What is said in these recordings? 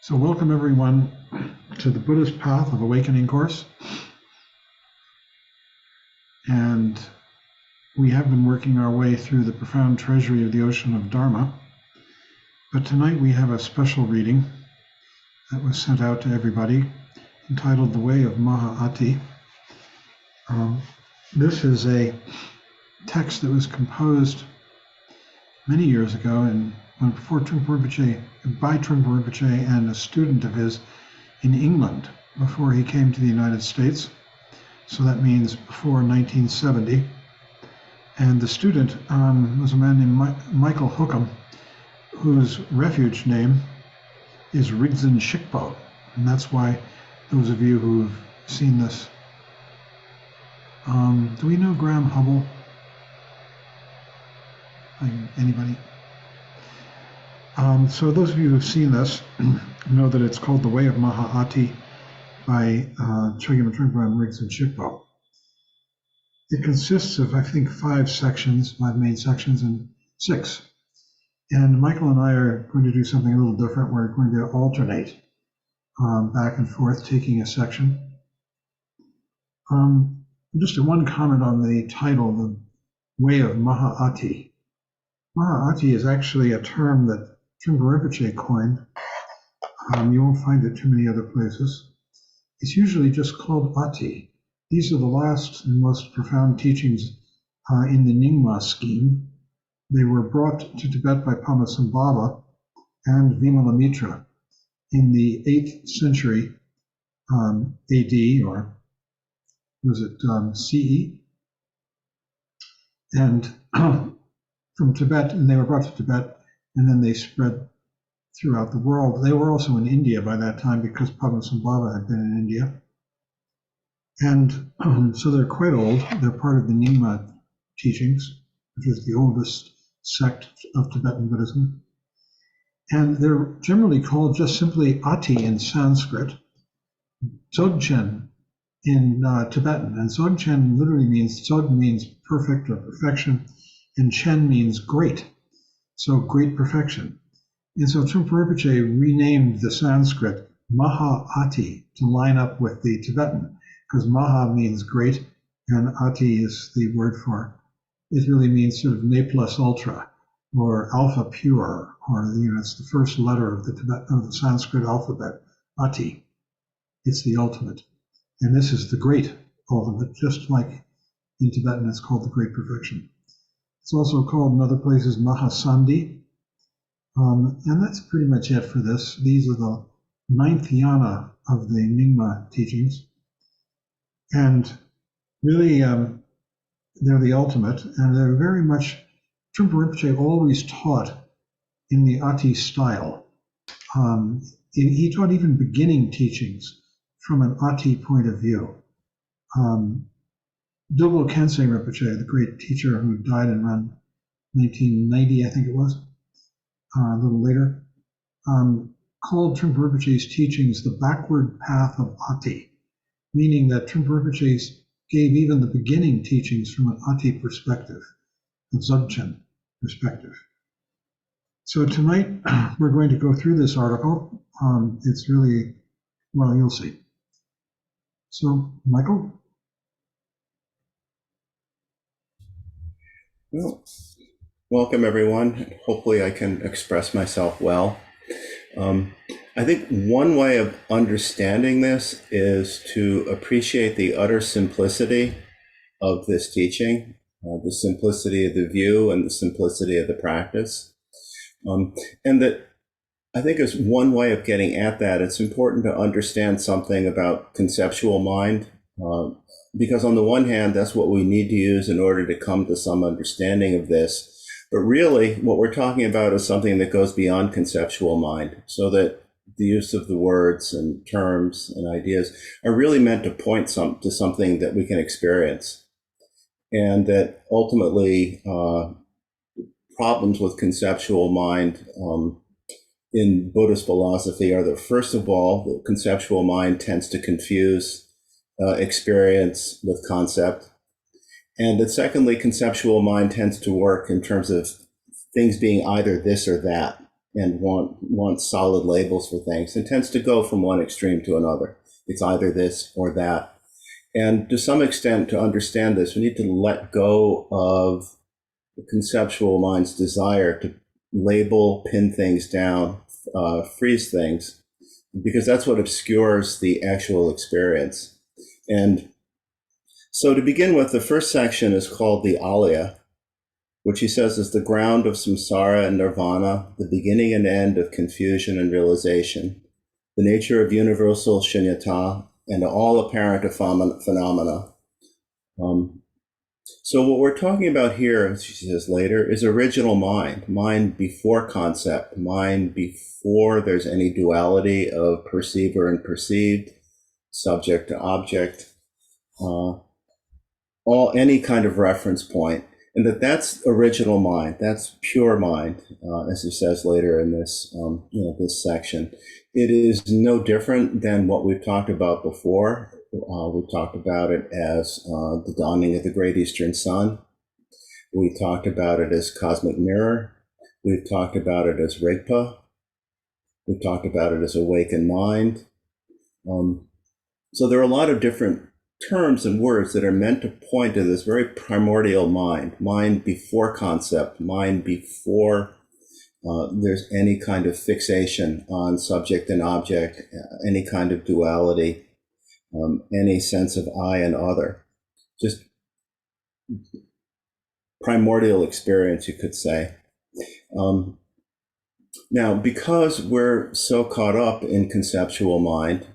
So welcome everyone to the Buddhist Path of Awakening course. And we have been working our way through the profound treasury of the ocean of Dharma. But tonight we have a special reading that was sent out to everybody entitled The Way of Maha. This is a text that was composed many years ago before by Trungpa Rinpoche and a student of his in England before he came to the United States. So that means before 1970. And the student was a man named Michael Hookham, whose refuge name is Rigdzin Shikpo. And that's why those of you who've seen this, do we know Graham Hubble? Anybody? So those of you who've seen this know that it's called The Way of Maha by Chögyam and Rigdzin Shikpo. It consists of, I think, five main sections, and six. And Michael and I are going to do something a little different. We're going to alternate back and forth, taking a section. Just one comment on the title, The Way of Maha. Maha is actually a term that Trungpa Rinpoche coined. You won't find it too many other places. It's usually just called Ati. These are the last and most profound teachings in the Nyingma scheme. They were brought to Tibet by Padmasambhava and Vimalamitra in the 8th century AD, or was it CE? And from Tibet, and they were brought to Tibet, and then they spread throughout the world. They were also in India by that time because Padmasambhava had been in India. And so they're quite old. They're part of the Nyingma teachings, which is the oldest sect of Tibetan Buddhism. And they're generally called just simply Ati in Sanskrit, Dzogchen in Tibetan. And Dzogchen literally means, Dzog means perfect or perfection, and Chen means great. So great perfection. And so Trungpa Rinpoche renamed the Sanskrit Maha to line up with the Tibetan, because Maha means great, and Ati is the word for, it really means sort of ne plus ultra, or alpha pure, or it's the first letter of the Sanskrit alphabet, Ati. It's the ultimate. And this is the great ultimate, just like in Tibetan it's called the great perfection. It's also called in other places Mahasandhi. And that's pretty much it for this. These are the 9th yana of the Nyingma teachings. And really, they're the ultimate, and they're very much, Trungpa Rinpoche always taught in the Ati style. He taught even beginning teachings from an Ati point of view. Dilgo Khyentse Rinpoche, the great teacher who died in around 1990, I think it was, a little later, called Trungpa Rinpoche's teachings the backward path of Ati, meaning that Trungpa Rinpoche gave even the beginning teachings from an Ati perspective, a Dzogchen perspective. So tonight we're going to go through this article. It's really, well, you'll see. So, Michael? Well, welcome everyone. Hopefully I can express myself well. I think one way of understanding this is to appreciate the utter simplicity of this teaching, the simplicity of the view and the simplicity of the practice. And that I think is one way of getting at that. It's important to understand something about conceptual mind, because on the one hand, that's what we need to use in order to come to some understanding of this. But really, what we're talking about is something that goes beyond conceptual mind, so that the use of the words and terms and ideas are really meant to point to something that we can experience. And that ultimately, problems with conceptual mind in Buddhist philosophy are that, first of all, the conceptual mind tends to confuse experience with concept. And that secondly, conceptual mind tends to work in terms of things being either this or that. and wants solid labels for things, and tends to go from one extreme to another. It's either this or that. And to some extent, to understand this, we need to let go of the conceptual mind's desire to label, pin things down, freeze things, because that's what obscures the actual experience. And so to begin with, the first section is called the Alaya, which he says is the ground of samsara and nirvana, the beginning and end of confusion and realization, the nature of universal shunyata, and all apparent phenomena. So what we're talking about here, as she says later, is original mind, mind before concept, mind before there's any duality of perceiver and perceived, subject to object, any kind of reference point, and that's original mind, that's pure mind, as he says later in this this section. It is no different than what we've talked about before. We've talked about it as the dawning of the great eastern sun. We talked about it as cosmic mirror. We've talked about it as Rigpa. We've talked about it as awakened mind. So there are a lot of different terms and words that are meant to point to this very primordial mind, mind before concept, mind before there's any kind of fixation on subject and object, any kind of duality, any sense of I and other. Just primordial experience, you could say. Now, because we're so caught up in conceptual mind,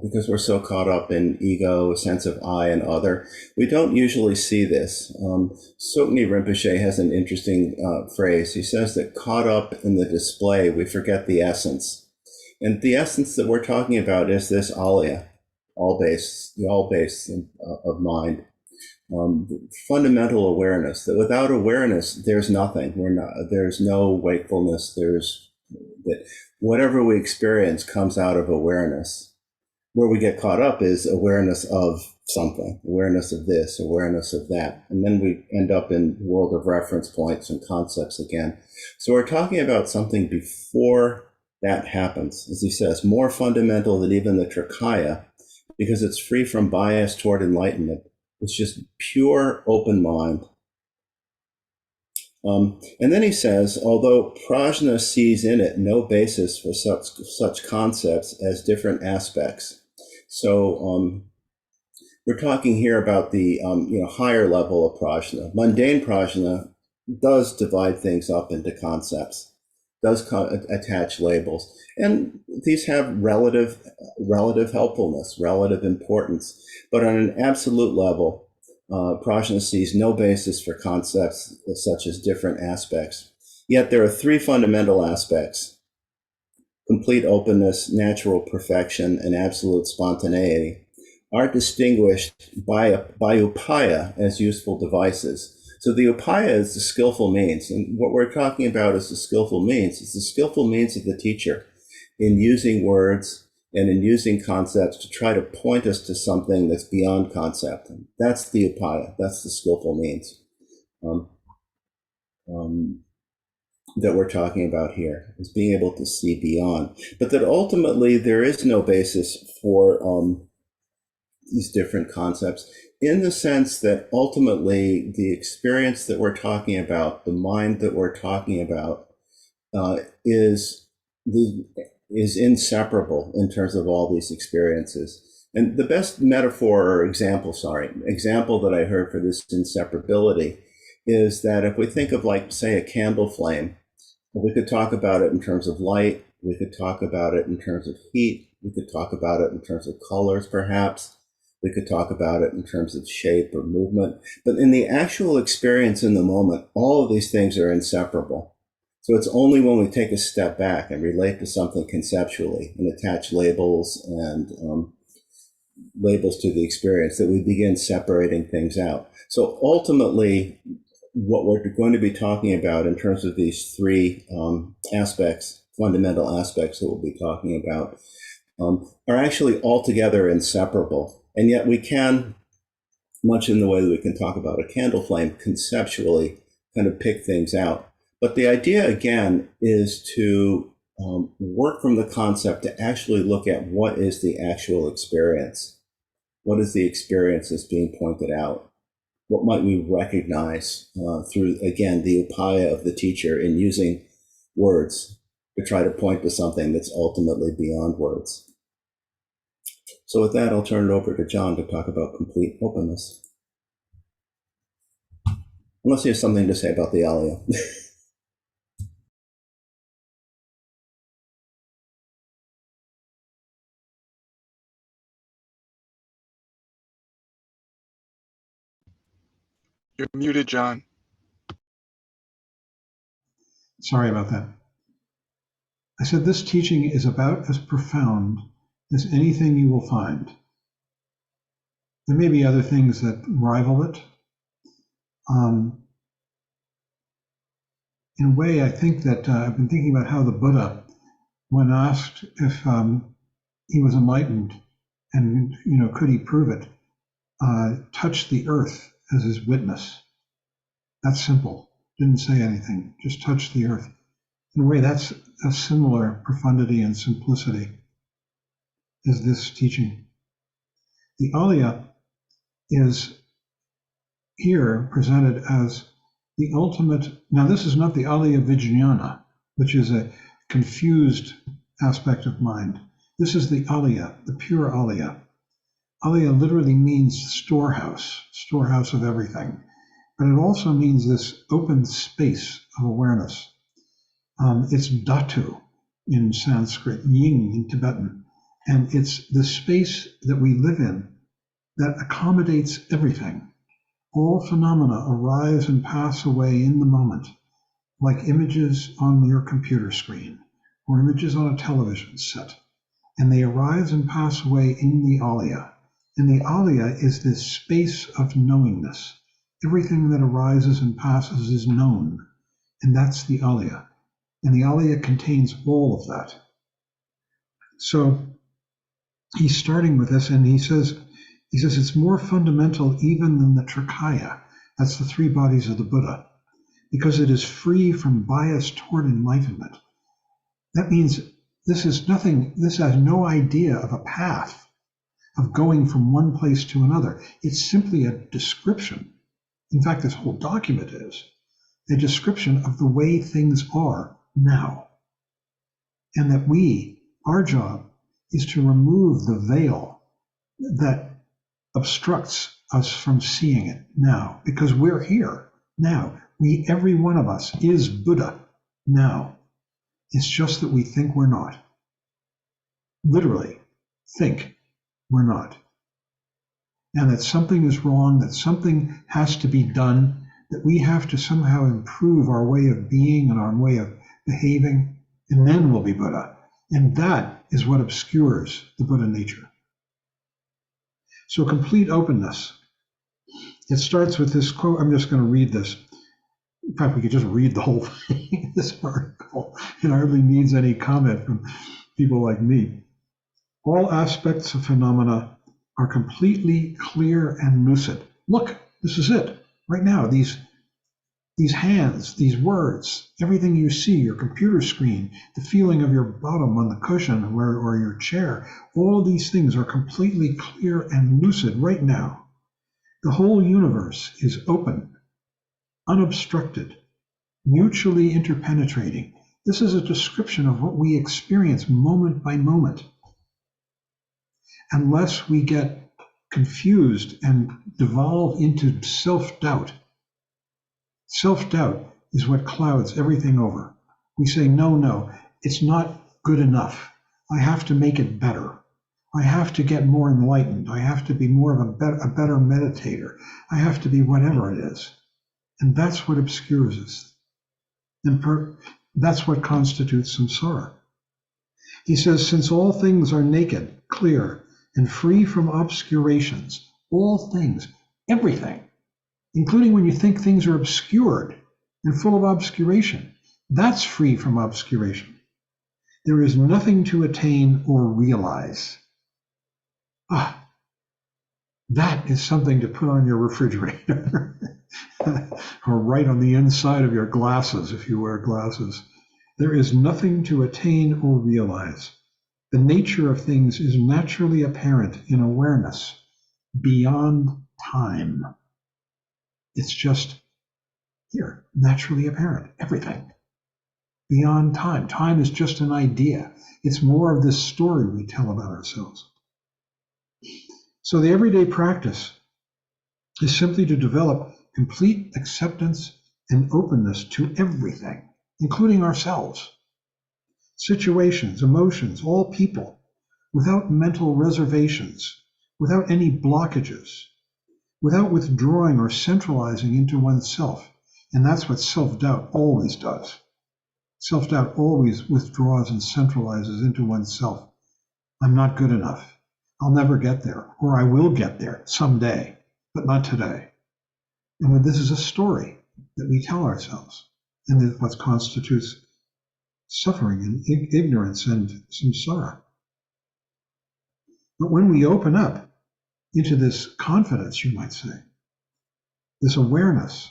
because we're so caught up in ego, a sense of I and other, we don't usually see this. Tsoknyi Rinpoche has an interesting phrase. He says that caught up in the display, we forget the essence. And the essence that we're talking about is this alaya, the all base of mind. Fundamental awareness, that without awareness, there's nothing. There's no wakefulness. That whatever we experience comes out of awareness. Where we get caught up is awareness of something, awareness of this, awareness of that. And then we end up in world of reference points and concepts again. So we're talking about something before that happens, as he says, more fundamental than even the Trikaya, because it's free from bias toward enlightenment. It's just pure open mind. And then he says, although prajna sees in it no basis for such concepts as different aspects. So we're talking here about the higher level of prajna. Mundane prajna does divide things up into concepts, does attach labels, and these have relative helpfulness, relative importance. But on an absolute level, prajna sees no basis for concepts such as different aspects. Yet there are three fundamental aspects: complete openness, natural perfection, and absolute spontaneity, are distinguished by upaya as useful devices. So the upaya is the skillful means, and what we're talking about is the skillful means. It's the skillful means of the teacher in using words and in using concepts to try to point us to something that's beyond concept. And that's the upaya, that's the skillful means that we're talking about here, is being able to see beyond. But that ultimately there is no basis for these different concepts, in the sense that ultimately the experience that we're talking about, the mind that we're talking about, is inseparable in terms of all these experiences. And the best metaphor or example that I heard for this inseparability is that if we think of, like, say, a candle flame, we could talk about it in terms of light, we could talk about it in terms of heat, we could talk about it in terms of colors, perhaps, we could talk about it in terms of shape or movement. But in the actual experience in the moment, all of these things are inseparable. So it's only when we take a step back and relate to something conceptually and attach labels and labels to the experience that we begin separating things out. So ultimately, what we're going to be talking about in terms of these three aspects, fundamental aspects that we'll be talking about, are actually altogether inseparable. And yet we can, much in the way that we can talk about a candle flame, conceptually kind of pick things out. But the idea, again, is to work from the concept to actually look at what is the actual experience. What is the experience that's being pointed out? What might we recognize through, again, the upaya of the teacher in using words to try to point to something that's ultimately beyond words? So with that, I'll turn it over to John to talk about complete openness. Unless he has something to say about the Alaya. You're muted, John. Sorry about that. I said this teaching is about as profound as anything you will find. There may be other things that rival it. In a way, I think that I've been thinking about how the Buddha, when asked if he was enlightened and could he prove it, touched the earth as his witness. That's simple. Didn't say anything, just touched the earth. In a way, that's a similar profundity and simplicity as this teaching. The Alaya is here presented as the ultimate. Now, this is not the Alaya Vijnana, which is a confused aspect of mind. This is the Alaya, the pure Alaya. Alaya literally means storehouse of everything. But it also means this open space of awareness. It's dhatu in Sanskrit, yin in Tibetan. And it's the space that we live in that accommodates everything. All phenomena arise and pass away in the moment, like images on your computer screen or images on a television set. And they arise and pass away in the Alaya. And the Alaya is this space of knowingness. Everything that arises and passes is known. And that's the Alaya. And the Alaya contains all of that. So he's starting with this, and he says it's more fundamental even than the Trikaya. That's the three bodies of the Buddha, because it is free from bias toward enlightenment. That means this has no idea of a path of going from one place to another. It's simply a description. In fact, this whole document is a description of the way things are now. And that our job is to remove the veil that obstructs us from seeing it now, because we're here now. Every one of us is Buddha now. It's just that we think we're not. Literally think we're not. And that something is wrong, that something has to be done, that we have to somehow improve our way of being and our way of behaving, and then we'll be Buddha. And that is what obscures the Buddha nature. So complete openness. It starts with this quote. I'm just going to read this. In fact, we could just read the whole thing, this article. It hardly needs any comment from people like me. All aspects of phenomena are completely clear and lucid. Look, this is it. Right now, these hands, these words, everything you see, your computer screen, the feeling of your bottom on the cushion or your chair, all these things are completely clear and lucid right now. The whole universe is open, unobstructed, mutually interpenetrating. This is a description of what we experience moment by moment. Unless we get confused and devolve into self-doubt. Self-doubt is what clouds everything over. We say, no, it's not good enough. I have to make it better. I have to get more enlightened. I have to be more of a better meditator. I have to be whatever it is. And that's what obscures us. And that's what constitutes samsara. He says, since all things are naked, clear, and free from obscurations, all things, everything, including when you think things are obscured and full of obscuration, that's free from obscuration. There is nothing to attain or realize. That is something to put on your refrigerator. or right on the inside of your glasses if you wear glasses. There is nothing to attain or realize. The nature of things is naturally apparent in awareness beyond time. It's just here, naturally apparent, everything. Beyond time. Time is just an idea. It's more of this story we tell about ourselves. So the everyday practice is simply to develop complete acceptance and openness to everything, including ourselves, situations, emotions, all people, without mental reservations, without any blockages, without withdrawing or centralizing into oneself. And that's what self-doubt always does. Self-doubt always withdraws and centralizes into oneself. I'm not good enough. I'll never get there, or I will get there someday, but not today. And when this is a story that we tell ourselves, and that what constitutes suffering and ignorance and samsara. But when we open up into this confidence, you might say, this awareness,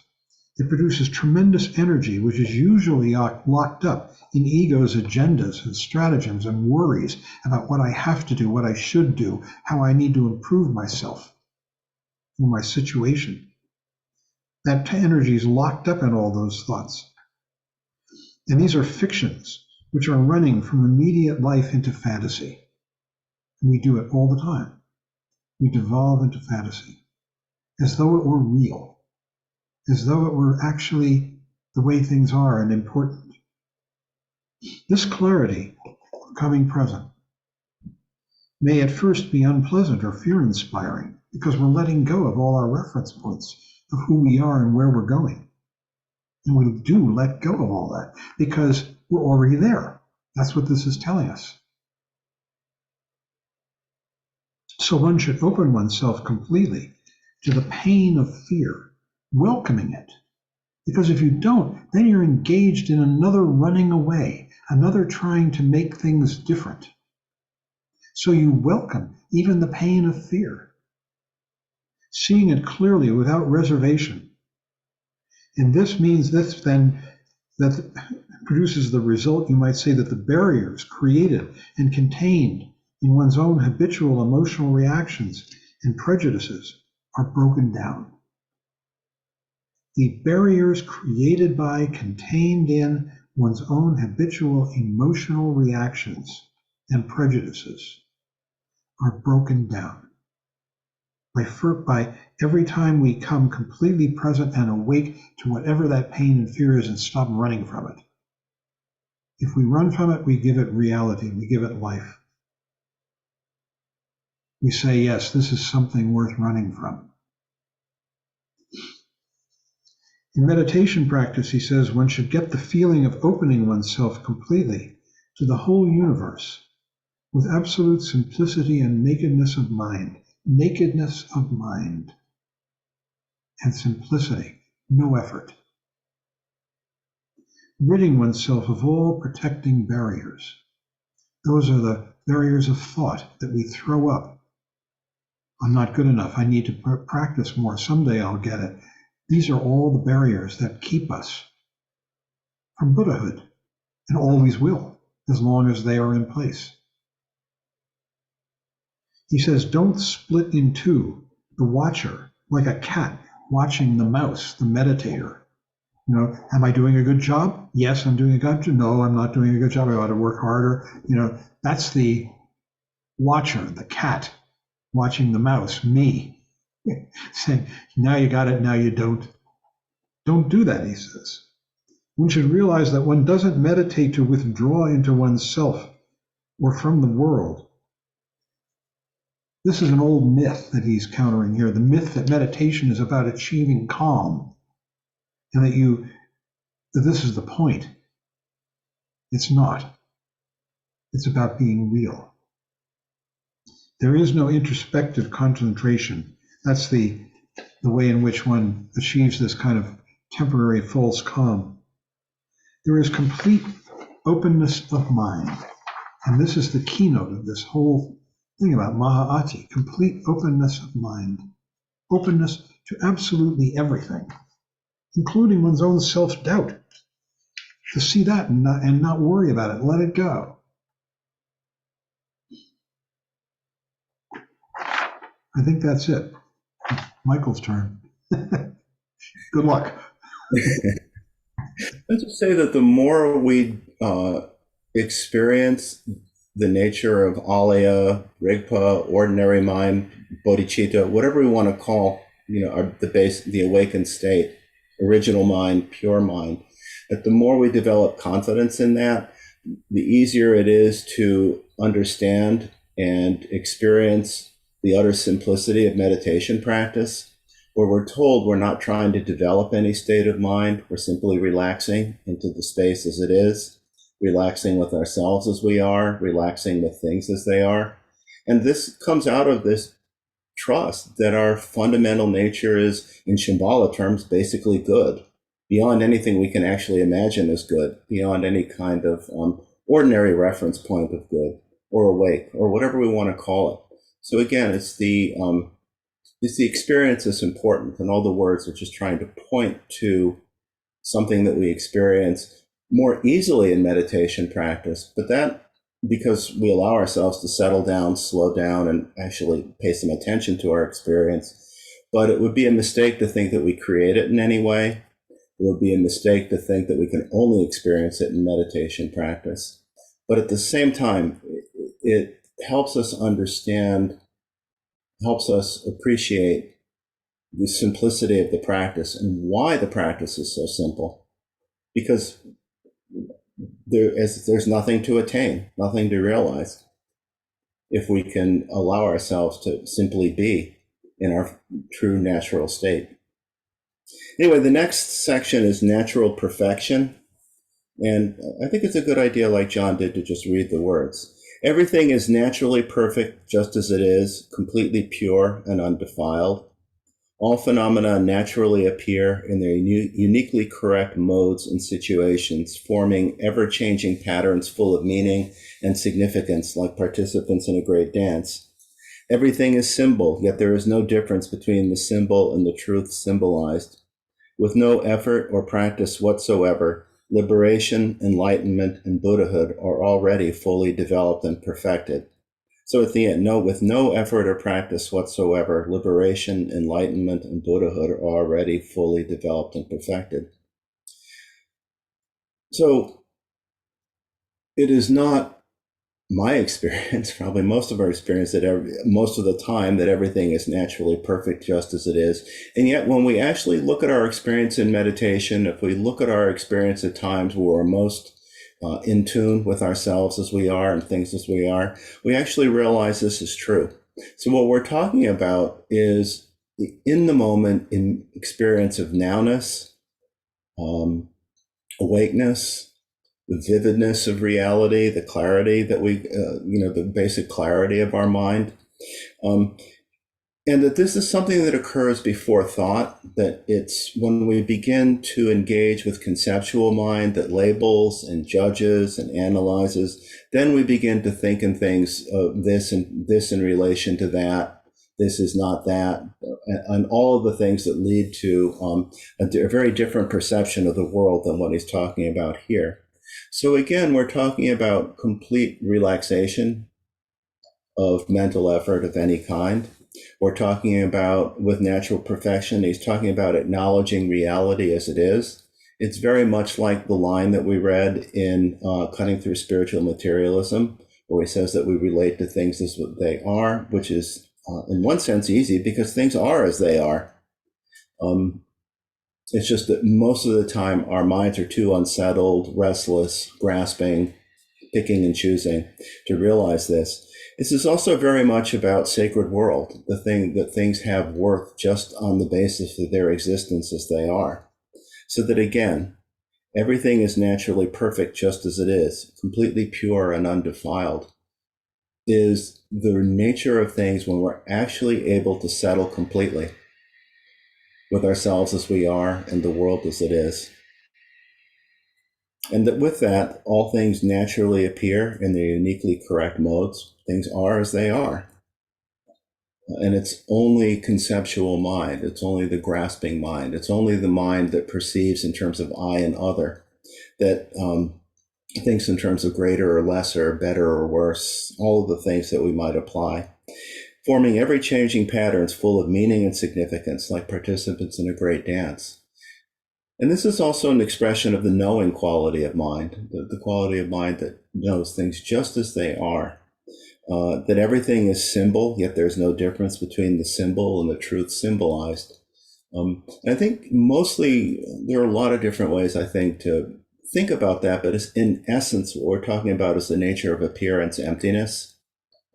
it produces tremendous energy, which is usually locked up in ego's agendas and stratagems and worries about what I have to do, what I should do, how I need to improve myself or my situation. That energy is locked up in all those thoughts. And these are fictions which are running from immediate life into fantasy. And we do it all the time. We devolve into fantasy as though it were real, as though it were actually the way things are and important. This clarity, coming present, may at first be unpleasant or fear-inspiring because we're letting go of all our reference points of who we are and where we're going. And we do let go of all that because we're already there. That's what this is telling us. So one should open oneself completely to the pain of fear, welcoming it. Because if you don't, then you're engaged in another running away, another trying to make things different. So you welcome even the pain of fear, seeing it clearly without reservation. And this means this then that produces the result, you might say, that the barriers created and contained in one's own habitual emotional reactions and prejudices are broken down. The barriers created by, contained in one's own habitual emotional reactions and prejudices are broken down. By every time we come completely present and awake to whatever that pain and fear is and stop running from it. If we run from it, we give it reality, we give it life. We say, yes, this is something worth running from. In meditation practice, he says, one should get the feeling of opening oneself completely to the whole universe with absolute simplicity and nakedness of mind. Nakedness of mind and simplicity, no effort. Ridding oneself of all protecting barriers. Those are the barriers of thought that we throw up. I'm not good enough. I need to practice more. Someday I'll get it. These are all the barriers that keep us from Buddhahood and always will, as long as they are in place. He says, don't split in two the watcher like a cat watching the mouse, the meditator. You know, am I doing a good job? Yes, I'm doing a good job. No, I'm not doing a good job. I ought to work harder. You know, that's the watcher, the cat watching the mouse, me, saying, now you got it, now you don't. Don't do that, he says. One should realize that one doesn't meditate to withdraw into oneself or from the world. This is an old myth that he's countering here, the myth that meditation is about achieving calm, and that this is the point. It's not. It's about being real. There is no introspective concentration. That's the way in which one achieves this kind of temporary false calm. There is complete openness of mind. And this is the keynote of this whole thing about Maha, complete openness of mind, openness to absolutely everything. including one's own self-doubt, to see that and not worry about it, let it go. I think that's it. Michael's turn. Good luck. Let's just say that the more we experience the nature of Alaya, Rigpa, ordinary mind, bodhicitta, whatever we want to call, the awakened state, original mind, pure mind, that the more we develop confidence in that, the easier it is to understand and experience the utter simplicity of meditation practice, where we're told we're not trying to develop any state of mind, we're simply relaxing into the space as it is, relaxing with ourselves as we are, relaxing with things as they are. And this comes out of this trust that our fundamental nature is, in Shambhala terms, basically good, beyond anything we can actually imagine as good, beyond any kind of ordinary reference point of good, or awake, or whatever we want to call it. So again, it's the experience that's important, and all the words are just trying to point to something that we experience more easily in meditation practice, but that because we allow ourselves to settle down, slow down, and actually pay some attention to our experience. But it would be a mistake to think that we create it in any way. It would be a mistake to think that we can only experience it in meditation practice. But at the same time, it helps us understand, helps us appreciate the simplicity of the practice and why the practice is so simple. Because there's nothing to attain, nothing to realize, if we can allow ourselves to simply be in our true natural state. Anyway, the next section is natural perfection. And I think it's a good idea, like John did, to just read the words. Everything is naturally perfect just as it is, completely pure and undefiled. All phenomena naturally appear in their uniquely correct modes and situations, forming ever-changing patterns full of meaning and significance, like participants in a great dance. Everything is symbol, yet there is no difference between the symbol and the truth symbolized. With no effort or practice whatsoever, liberation, enlightenment, and Buddhahood are already fully developed and perfected. So at the end, with no effort or practice whatsoever, liberation, enlightenment, and Buddhahood are already fully developed and perfected. So it is not my experience, probably most of our experience, that most of the time that everything is naturally perfect just as it is. And yet when we actually look at our experience in meditation, if we look at our experience at times where we're most in tune with ourselves as we are and things as we are, we actually realize this is true. So what we're talking about is the in the moment in experience of nowness, awakeness, the vividness of reality, the clarity that the basic clarity of our mind. And that this is something that occurs before thought, that it's when we begin to engage with conceptual mind that labels and judges and analyzes, then we begin to think in things of this and this in relation to that, this is not that, and all of the things that lead to a very different perception of the world than what he's talking about here. So again, we're talking about complete relaxation of mental effort of any kind. We're talking about, with natural perfection, he's talking about acknowledging reality as it is. It's very much like the line that we read in Cutting Through Spiritual Materialism, where he says that we relate to things as what they are, which is in one sense easy because things are as they are. It's just that most of the time our minds are too unsettled, restless, grasping, picking and choosing to realize this. This is also very much about sacred world, the thing that things have worth just on the basis of their existence as they are. So that again, everything is naturally perfect just as it is, completely pure and undefiled, is the nature of things when we're actually able to settle completely with ourselves as we are and the world as it is. And that with that, all things naturally appear in their uniquely correct modes. Things are as they are. and it's only conceptual mind. It's only the grasping mind. It's only the mind that perceives in terms of I and other, that thinks in terms of greater or lesser, better or worse, all of the things that we might apply, forming ever changing patterns full of meaning and significance, like participants in a great dance. And this is also an expression of the knowing quality of mind, the quality of mind that knows things just as they are. That everything is symbol, yet there's no difference between the symbol and the truth symbolized. I think mostly there are a lot of different ways, I think, to think about that, but it's in essence, what we're talking about is the nature of appearance emptiness,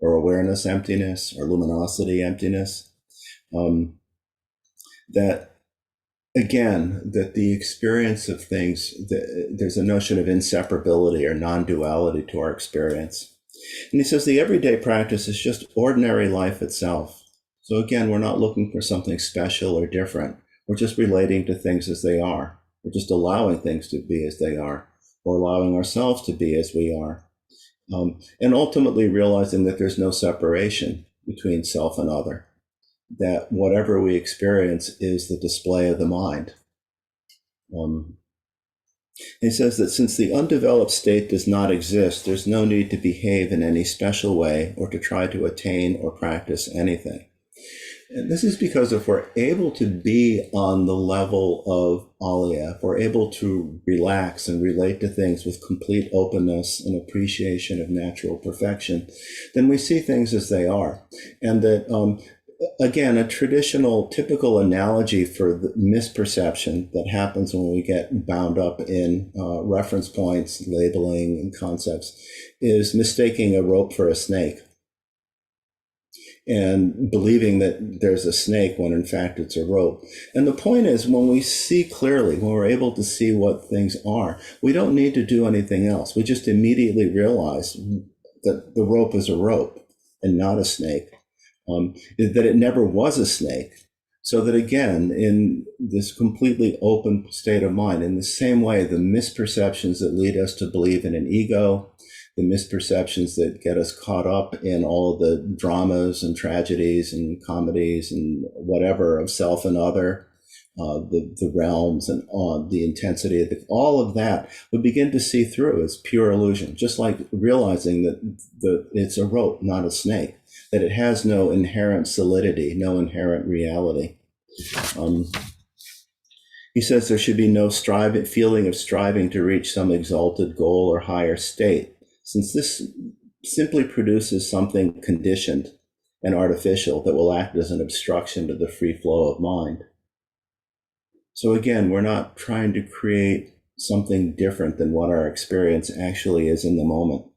or awareness emptiness, or luminosity emptiness. That, again, that the experience of things, there's a notion of inseparability or non-duality to our experience. And he says the everyday practice is just ordinary life itself. So again, we're not looking for something special or different. We're just relating to things as they are. We're just allowing things to be as they are, or allowing ourselves to be as we are. And ultimately realizing that there's no separation between self and other, that whatever we experience is the display of the mind. He says that since the undeveloped state does not exist, there's no need to behave in any special way or to try to attain or practice anything. And this is because if we're able to be on the level of Alaya, if we're able to relax and relate to things with complete openness and appreciation of natural perfection, then we see things as they are. And that, again, a traditional, typical analogy for the misperception that happens when we get bound up in reference points, labeling, and concepts is mistaking a rope for a snake and believing that there's a snake when in fact it's a rope. And the point is, when we see clearly, when we're able to see what things are, we don't need to do anything else. We just immediately realize that the rope is a rope and not a snake. That it never was a snake. So that again, in this completely open state of mind, in the same way, the misperceptions that lead us to believe in an ego, the misperceptions that get us caught up in all of the dramas and tragedies and comedies and whatever of self and other, the realms and the intensity of all of that, we begin to see through as pure illusion, just like realizing that it's a rope, not a snake, that it has no inherent solidity, no inherent reality. He says there should be no feeling of striving to reach some exalted goal or higher state, since this simply produces something conditioned and artificial that will act as an obstruction to the free flow of mind. So again, we're not trying to create something different than what our experience actually is in the moment.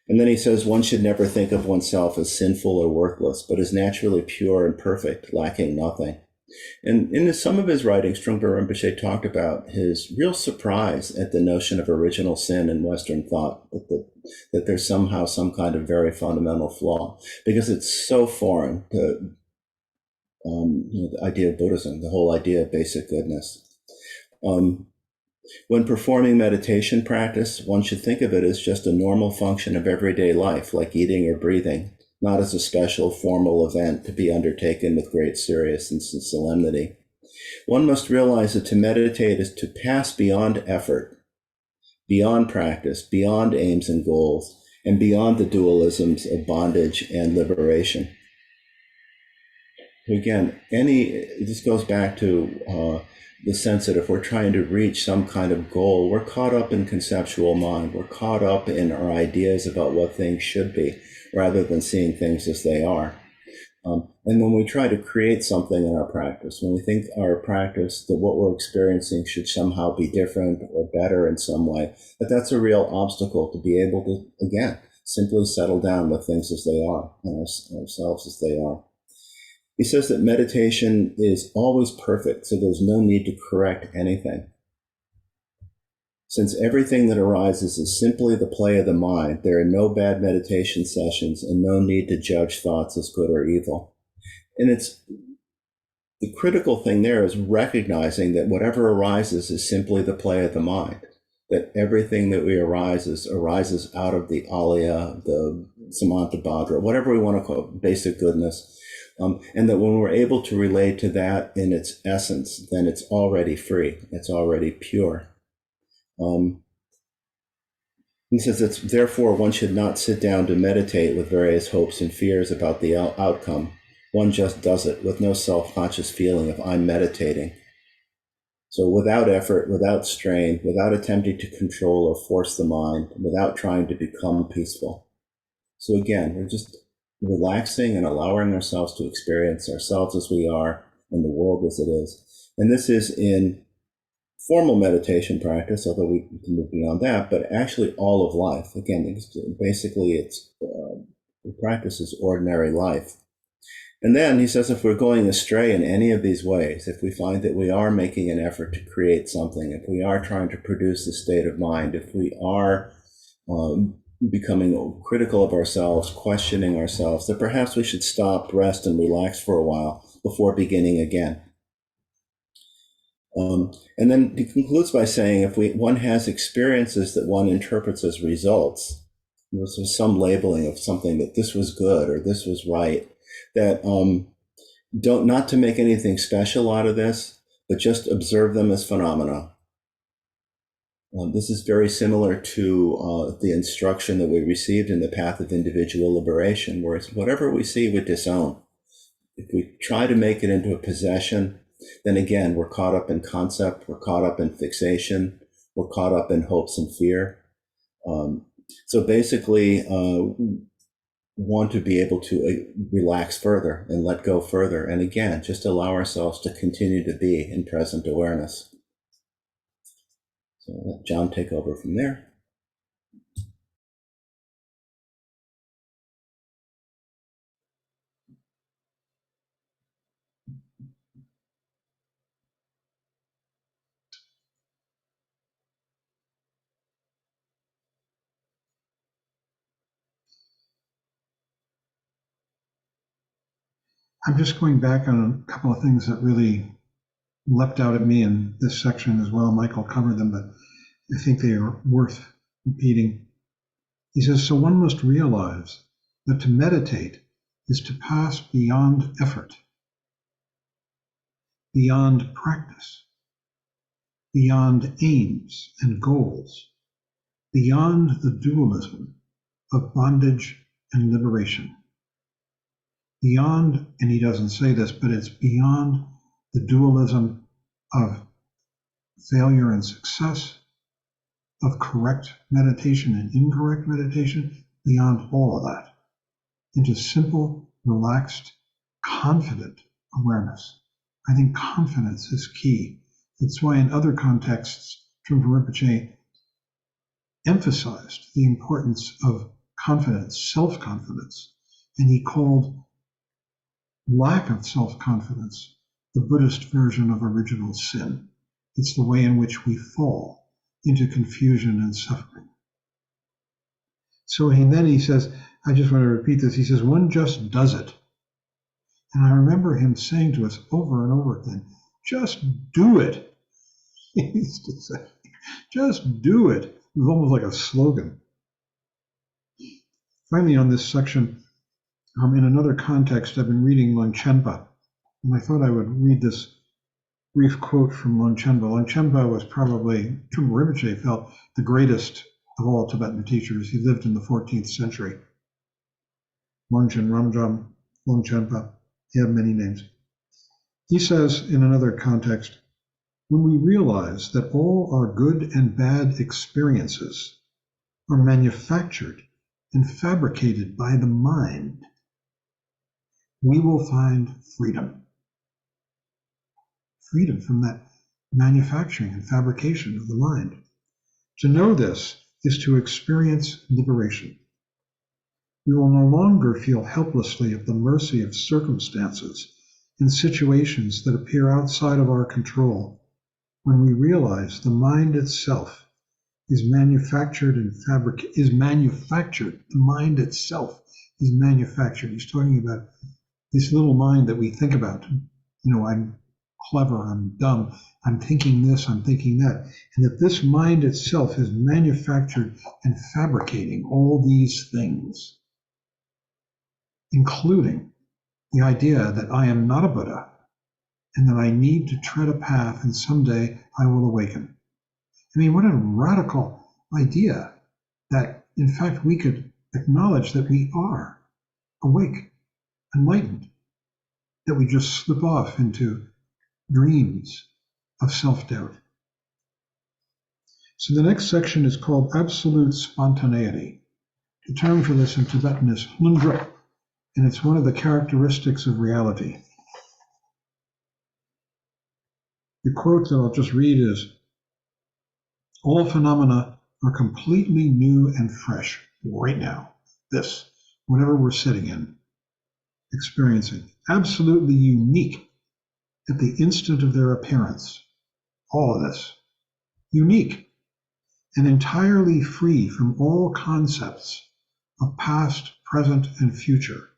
And then he says one should never think of oneself as sinful or worthless, but as naturally pure and perfect, lacking nothing. And in some of his writings, Trungpa Rinpoche talked about his real surprise at the notion of original sin in Western thought, that there's somehow some kind of very fundamental flaw, because it's so foreign to the idea of Buddhism, the whole idea of basic goodness. When performing meditation practice, one should think of it as just a normal function of everyday life, like eating or breathing, not as a special formal event to be undertaken with great seriousness and solemnity. One must realize that to meditate is to pass beyond effort, beyond practice, beyond aims and goals, and beyond the dualisms of bondage and liberation. Again, this goes back to the sense that if we're trying to reach some kind of goal, we're caught up in conceptual mind. We're caught up in our ideas about what things should be, rather than seeing things as they are. And when we try to create something in our practice, when we think our practice, that what we're experiencing should somehow be different or better in some way, that's a real obstacle to be able to, again, simply settle down with things as they are, and ourselves as they are. He says that meditation is always perfect, so there's no need to correct anything. Since everything that arises is simply the play of the mind, there are no bad meditation sessions and no need to judge thoughts as good or evil. And the critical thing there is recognizing that whatever arises is simply the play of the mind, that everything that arises out of the alaya, the samantabhadra, whatever we want to call it, basic goodness, And that when we're able to relate to that in its essence, then it's already free. It's already pure. He says it's therefore one should not sit down to meditate with various hopes and fears about the outcome. One just does it with no self-conscious feeling of I'm meditating. So without effort, without strain, without attempting to control or force the mind, without trying to become peaceful. So again, we're just relaxing and allowing ourselves to experience ourselves as we are and the world as it is. And this is in formal meditation practice, although we can move beyond that, but actually all of life. Again, basically it's the practice is ordinary life. And then he says if we're going astray in any of these ways, if we find that we are making an effort to create something, if we are trying to produce a state of mind, if we are becoming critical of ourselves, questioning ourselves, that perhaps we should stop, rest, and relax for a while before beginning again. And then he concludes by saying if one has experiences that one interprets as results, so some labeling of something that this was good or this was right, that not to make anything special out of this, but just observe them as phenomena. This is very similar to the instruction that we received in the path of individual liberation, where it's whatever we see, we disown. If we try to make it into a possession, then again, we're caught up in concept, we're caught up in fixation, we're caught up in hopes and fear. So basically, want to be able to relax further and let go further. And again, just allow ourselves to continue to be in present awareness. So let John take over from there. I'm just going back on a couple of things that really leapt out at me in this section as well. Michael covered them, but I think they are worth repeating. He says, so one must realize that to meditate is to pass beyond effort, beyond practice, beyond aims and goals, beyond the dualism of bondage and liberation. Beyond, and he doesn't say this, but it's beyond the dualism of failure and success, of correct meditation and incorrect meditation, beyond all of that, into simple, relaxed, confident awareness. I think confidence is key. That's why in other contexts, Trungpa Rinpoche emphasized the importance of confidence, self-confidence, and he called lack of self-confidence the Buddhist version of original sin. It's the way in which we fall into confusion and suffering. So then he says, I just want to repeat this, he says, one just does it. And I remember him saying to us over and over again, just do it. He used to say, just do it. It was almost like a slogan. Finally, on this section, in another context, I've been reading Longchenpa, and I thought I would read this brief quote from Longchenpa. Longchenpa was probably, Trungpa Rinpoche felt, the greatest of all Tibetan teachers. He lived in the 14th century. Longchen Ramjam, Longchenpa, he had many names. He says in another context, when we realize that all our good and bad experiences are manufactured and fabricated by the mind, we will find freedom. Freedom from that manufacturing and fabrication of the mind. To know this is to experience liberation. We will no longer feel helplessly at the mercy of circumstances and situations that appear outside of our control when we realize the mind itself is manufactured and is manufactured. The mind itself is manufactured. He's talking about this little mind that we think about. I'm clever, I'm dumb, I'm thinking this, I'm thinking that. And that this mind itself is manufactured and fabricating all these things, including the idea that I am not a Buddha and that I need to tread a path and someday I will awaken. I mean, what a radical idea that, in fact, we could acknowledge that we are awake, enlightened, that we just slip off into dreams of self-doubt. So the next section is called absolute spontaneity. The term for this in Tibetan is hlundrup, and it's one of the characteristics of reality. The quote that I'll just read is, all phenomena are completely new and fresh right now. This, whatever we're sitting in, experiencing, absolutely unique at the instant of their appearance. All of this, unique and entirely free from all concepts of past, present, and future,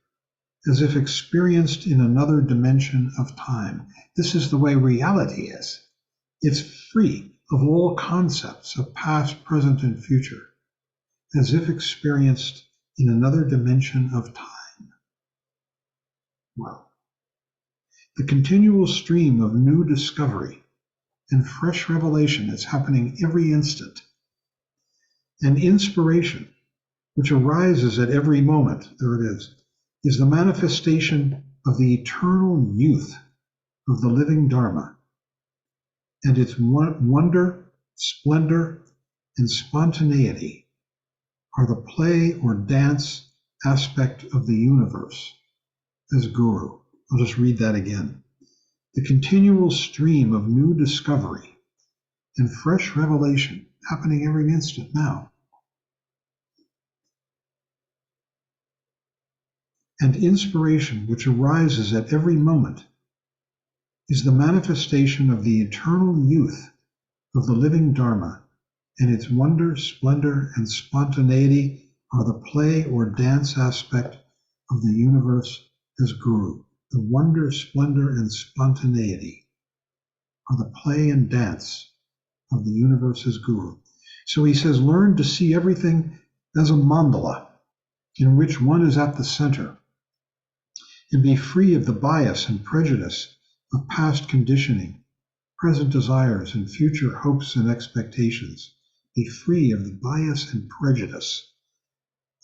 as if experienced in another dimension of time. This is the way reality is. It's free of all concepts of past, present, and future, as if experienced in another dimension of time. Wow. The continual stream of new discovery and fresh revelation is happening every instant. And inspiration, which arises at every moment, there it is the manifestation of the eternal youth of the living Dharma, and its wonder, splendor, and spontaneity are the play or dance aspect of the universe as Guru. I'll just read that again. The continual stream of new discovery and fresh revelation happening every instant now. And inspiration, which arises at every moment, is the manifestation of the eternal youth of the living Dharma, and its wonder, splendor, and spontaneity are the play or dance aspect of the universe as Guru. The wonder, splendor, and spontaneity are the play and dance of the universe as Guru. So he says, learn to see everything as a mandala in which one is at the center, and be free of the bias and prejudice of past conditioning, present desires, and future hopes and expectations. Be free of the bias and prejudice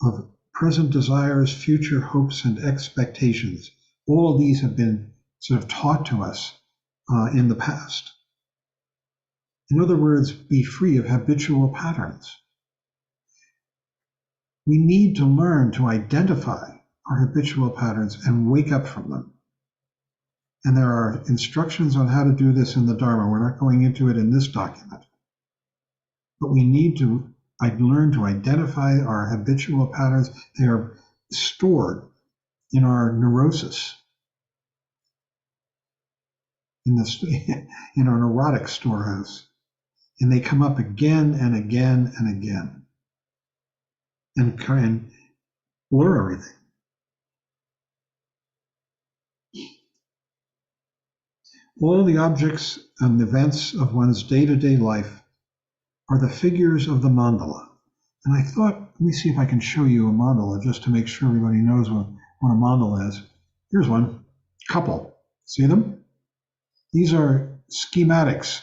of present desires, future hopes, and expectations. All of these have been sort of taught to us in the past. In other words, be free of habitual patterns. We need to learn to identify our habitual patterns and wake up from them. And there are instructions on how to do this in the Dharma. We're not going into it in this document. But we need to learn to identify our habitual patterns. They are stored in our neurosis, in our neurotic storehouse. And they come up again and again and again and blur everything. All the objects and events of one's day-to-day life are the figures of the mandala. And I thought, let me see if I can show you a mandala just to make sure everybody knows what a mandala is. Here's one, couple. See them? These are schematics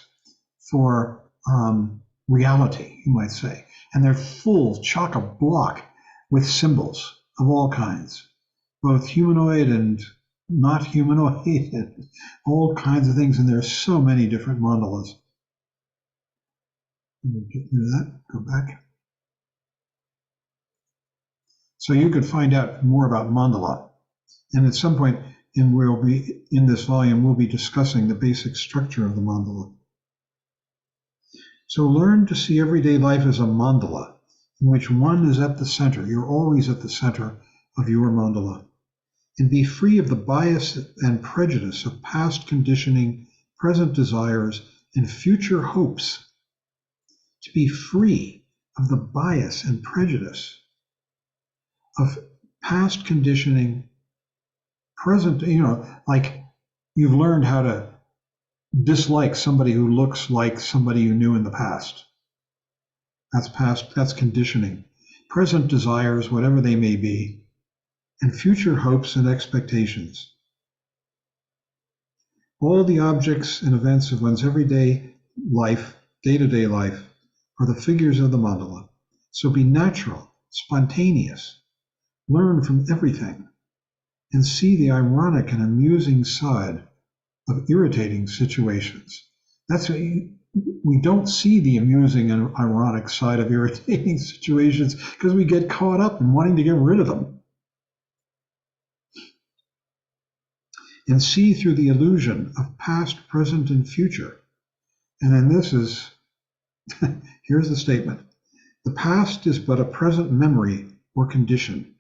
for reality, you might say. And they're full, chock-a-block with symbols of all kinds, both humanoid and not humanoid, and all kinds of things. And there's so many different mandalas. Get rid of that, go back. So you could find out more about mandala. And at some point, in this volume, we'll be discussing the basic structure of the mandala. So learn to see everyday life as a mandala, in which one is at the center. You're always at the center of your mandala. And be free of the bias and prejudice of past conditioning, present desires, and future hopes. To be free of the bias and prejudice of past conditioning, present, like you've learned how to dislike somebody who looks like somebody you knew in the past. That's past, that's conditioning. Present desires, whatever they may be, and future hopes and expectations. All the objects and events of one's everyday life, day-to-day life, are the figures of the mandala. So be natural, spontaneous, learn from everything, and see the ironic and amusing side of irritating situations. That's what we don't see the amusing and ironic side of irritating situations because we get caught up in wanting to get rid of them. And see through the illusion of past, present, and future. And then this is, here's the statement. The past is but a present memory or condition.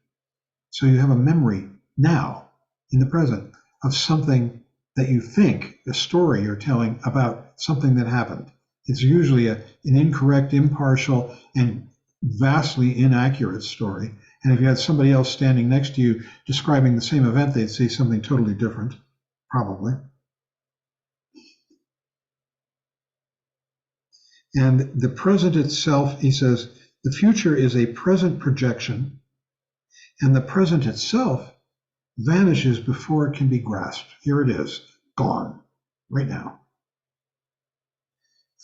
So you have a memory now, in the present, of something that you think, a story you're telling about something that happened. It's usually an incorrect, impartial, and vastly inaccurate story. And if you had somebody else standing next to you describing the same event, they'd say something totally different, probably. And the present itself, he says, the future is a present projection, and the present itself vanishes before it can be grasped. Here it is, gone, right now.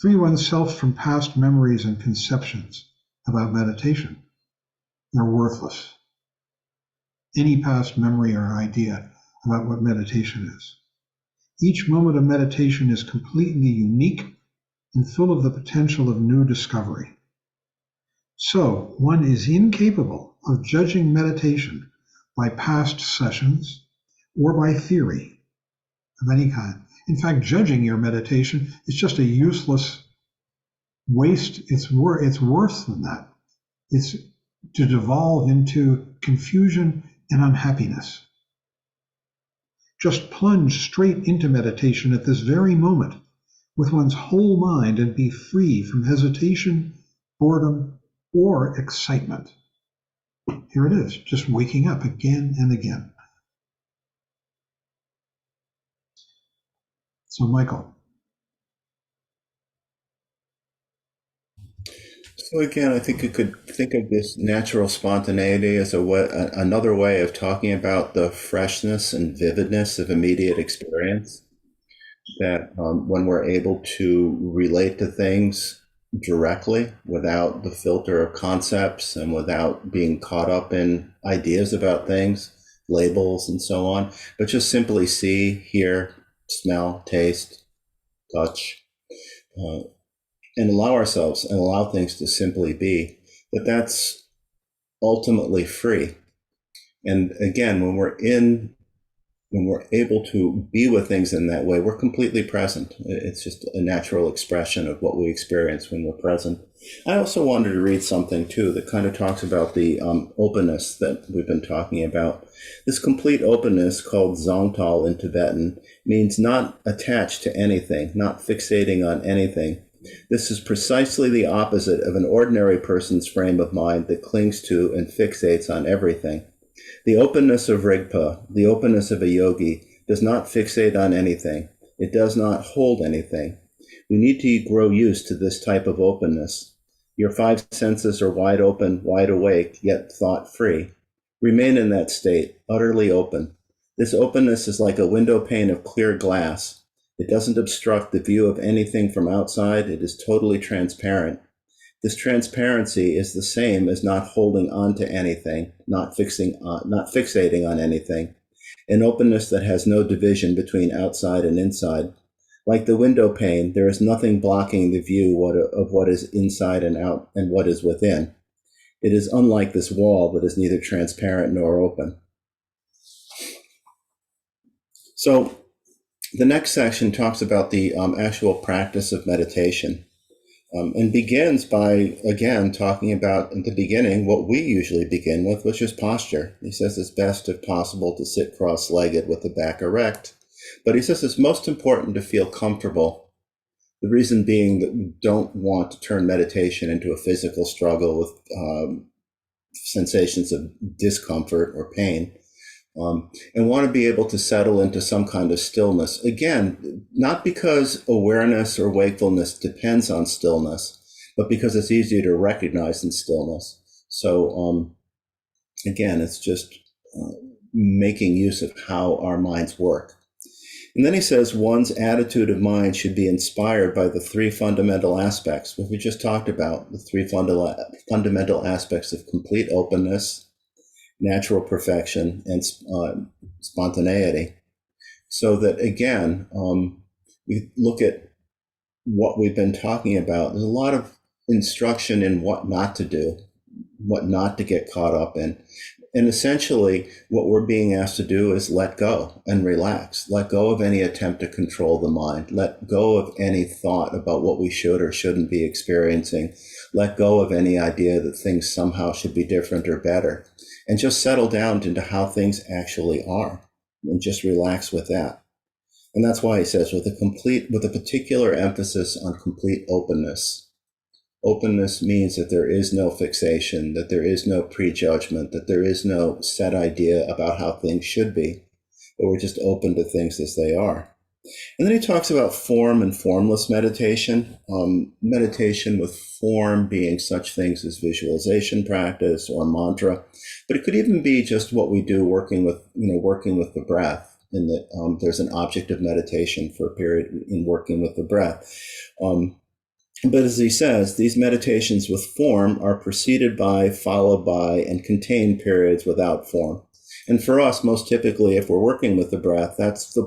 Free oneself from past memories and conceptions about meditation. They're worthless. Any past memory or idea about what meditation is. Each moment of meditation is completely unique and full of the potential of new discovery. So one is incapable of judging meditation by past sessions or by theory of any kind. In fact, judging your meditation is just a useless waste. It's worse than that. It's to devolve into confusion and unhappiness. Just plunge straight into meditation at this very moment with one's whole mind and be free from hesitation, boredom, or excitement. Here it is, just waking up again and again. So, Michael. So again, I think you could think of this natural spontaneity as another way of talking about the freshness and vividness of immediate experience. That when we're able to relate to things directly without the filter of concepts and without being caught up in ideas about things, labels and so on, but just simply see, hear, smell, taste, touch, and allow things to simply be, that's ultimately free. And again, when we're able to be with things in that way, we're completely present. It's just a natural expression of what we experience when we're present. I also wanted to read something too that kind of talks about the openness that we've been talking about. This complete openness, called Zongtal in Tibetan, means not attached to anything, not fixating on anything. This is precisely the opposite of an ordinary person's frame of mind that clings to and fixates on everything. The openness of Rigpa, the openness of a yogi, does not fixate on anything. It does not hold anything. We need to grow used to this type of openness. Your five senses are wide open, wide awake, yet thought-free. Remain in that state, utterly open. This openness is like a window pane of clear glass. It doesn't obstruct the view of anything from outside. It is totally transparent. This transparency is the same as not holding on to anything, not fixating on anything, an openness that has no division between outside and inside. Like the window pane, there is nothing blocking the view of what is inside and out and what is within. It is unlike this wall that is neither transparent nor open. So the next section talks about the actual practice of meditation. And begins by, again, talking about, in the beginning, what we usually begin with, which is posture. He says it's best, if possible, to sit cross-legged with the back erect. But he says it's most important to feel comfortable. The reason being that we don't want to turn meditation into a physical struggle with sensations of discomfort or pain. And want to be able to settle into some kind of stillness. Again, not because awareness or wakefulness depends on stillness, but because it's easier to recognize in stillness. So again, it's just making use of how our minds work. And then he says one's attitude of mind should be inspired by the three fundamental aspects, which we just talked about, the three fundamental aspects of complete openness, natural perfection, and spontaneity. So that, again, we look at what we've been talking about. There's a lot of instruction in what not to do, what not to get caught up in. And essentially, what we're being asked to do is let go and relax. Let go of any attempt to control the mind. Let go of any thought about what we should or shouldn't be experiencing. Let go of any idea that things somehow should be different or better. And just settle down into how things actually are. And just relax with that. And that's why he says, with a particular emphasis on complete openness. Openness means that there is no fixation, that there is no prejudgment, that there is no set idea about how things should be, but we're just open to things as they are. And then he talks about form and formless meditation, meditation with form being such things as visualization practice or mantra, but it could even be just what we do working with the breath, in that there's an object of meditation for a period in working with the breath. But as he says, these meditations with form are preceded by, followed by, and contain periods without form. And for us, most typically, if we're working with the breath, that's the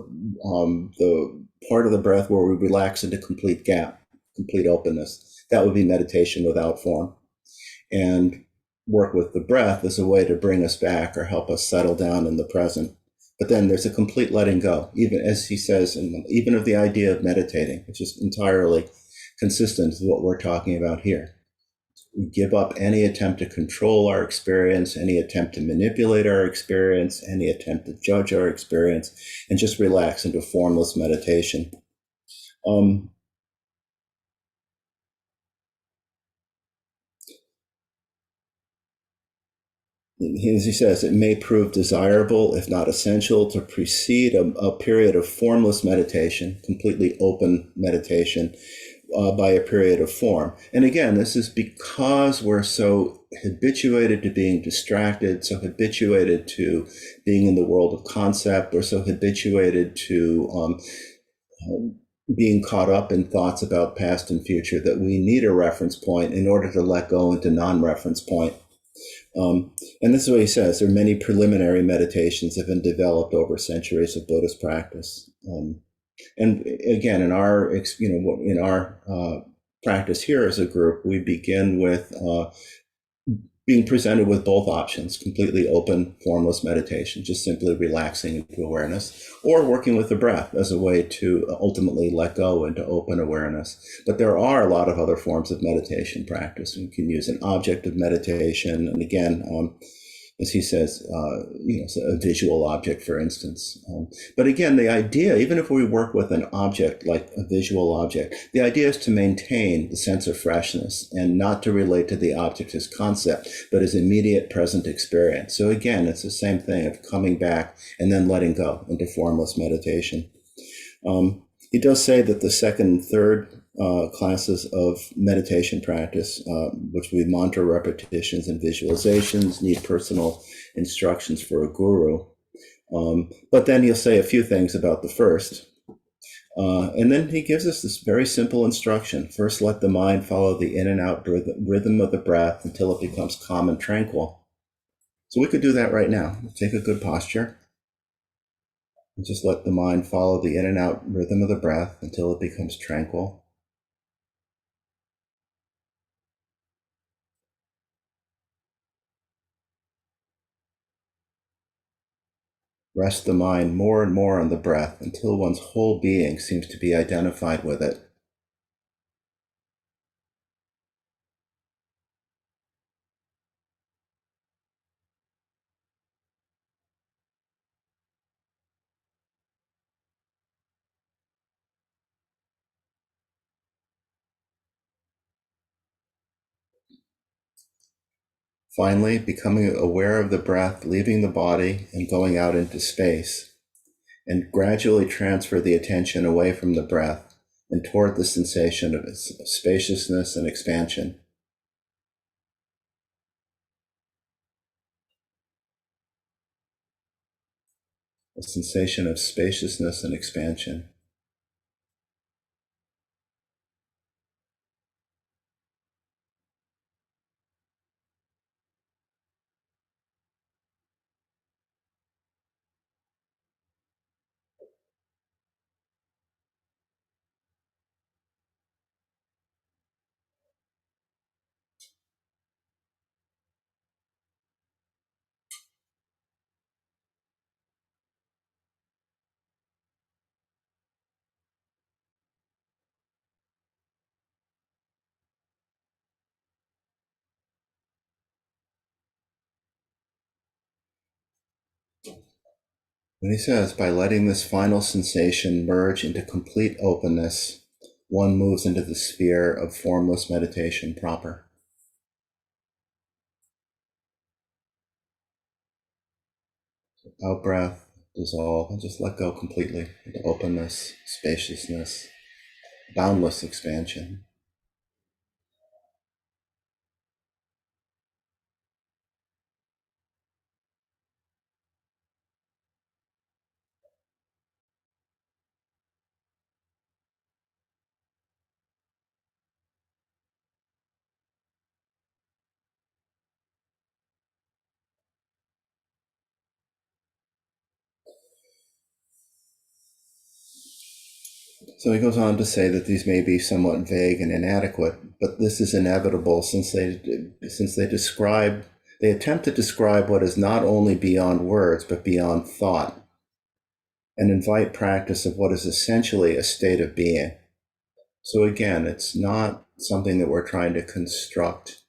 part of the breath where we relax into complete gap, complete openness. That would be meditation without form. And work with the breath as a way to bring us back or help us settle down in the present. But then there's a complete letting go, even as he says, even of the idea of meditating, which is entirely consistent with what we're talking about here. We give up any attempt to control our experience, any attempt to manipulate our experience, any attempt to judge our experience, and just relax into formless meditation. As he says, it may prove desirable, if not essential, to precede a period of formless meditation, completely open meditation, by a period of form. And again, this is because we're so habituated to being distracted, so habituated to being in the world of concept, or so habituated to being caught up in thoughts about past and future, that we need a reference point in order to let go into non-reference point. And this is what he says. There are many preliminary meditations that have been developed over centuries of Buddhist practice. And again, in our practice here as a group, we begin with being presented with both options: completely open, formless meditation, just simply relaxing into awareness, or working with the breath as a way to ultimately let go into open awareness. But there are a lot of other forms of meditation practice. We can use an object of meditation, and again, as he says, so a visual object, for instance. But again, the idea, even if we work with an object like a visual object, the idea is to maintain the sense of freshness and not to relate to the object as concept, but as immediate present experience. So again, it's the same thing of coming back and then letting go into formless meditation. He does say that the second and third classes of meditation practice, which would be mantra repetitions and visualizations, need personal instructions for a guru. But then he'll say a few things about the first. And then he gives us this very simple instruction. First, let the mind follow the in and out rhythm of the breath until it becomes calm and tranquil. So we could do that right now. Take a good posture. And just let the mind follow the in and out rhythm of the breath until it becomes tranquil. Rest the mind more and more on the breath until one's whole being seems to be identified with it. Finally, becoming aware of the breath leaving the body and going out into space, and gradually transfer the attention away from the breath and toward the sensation of its spaciousness and expansion. a sensation of spaciousness and expansion. And he says, by letting this final sensation merge into complete openness, one moves into the sphere of formless meditation proper. Out breath, dissolve, and just let go completely into openness, spaciousness, boundless expansion. So he goes on to say that these may be somewhat vague and inadequate, but this is inevitable since they attempt to describe what is not only beyond words but beyond thought, and invite practice of what is essentially a state of being. So again, it's not something that we're trying to construct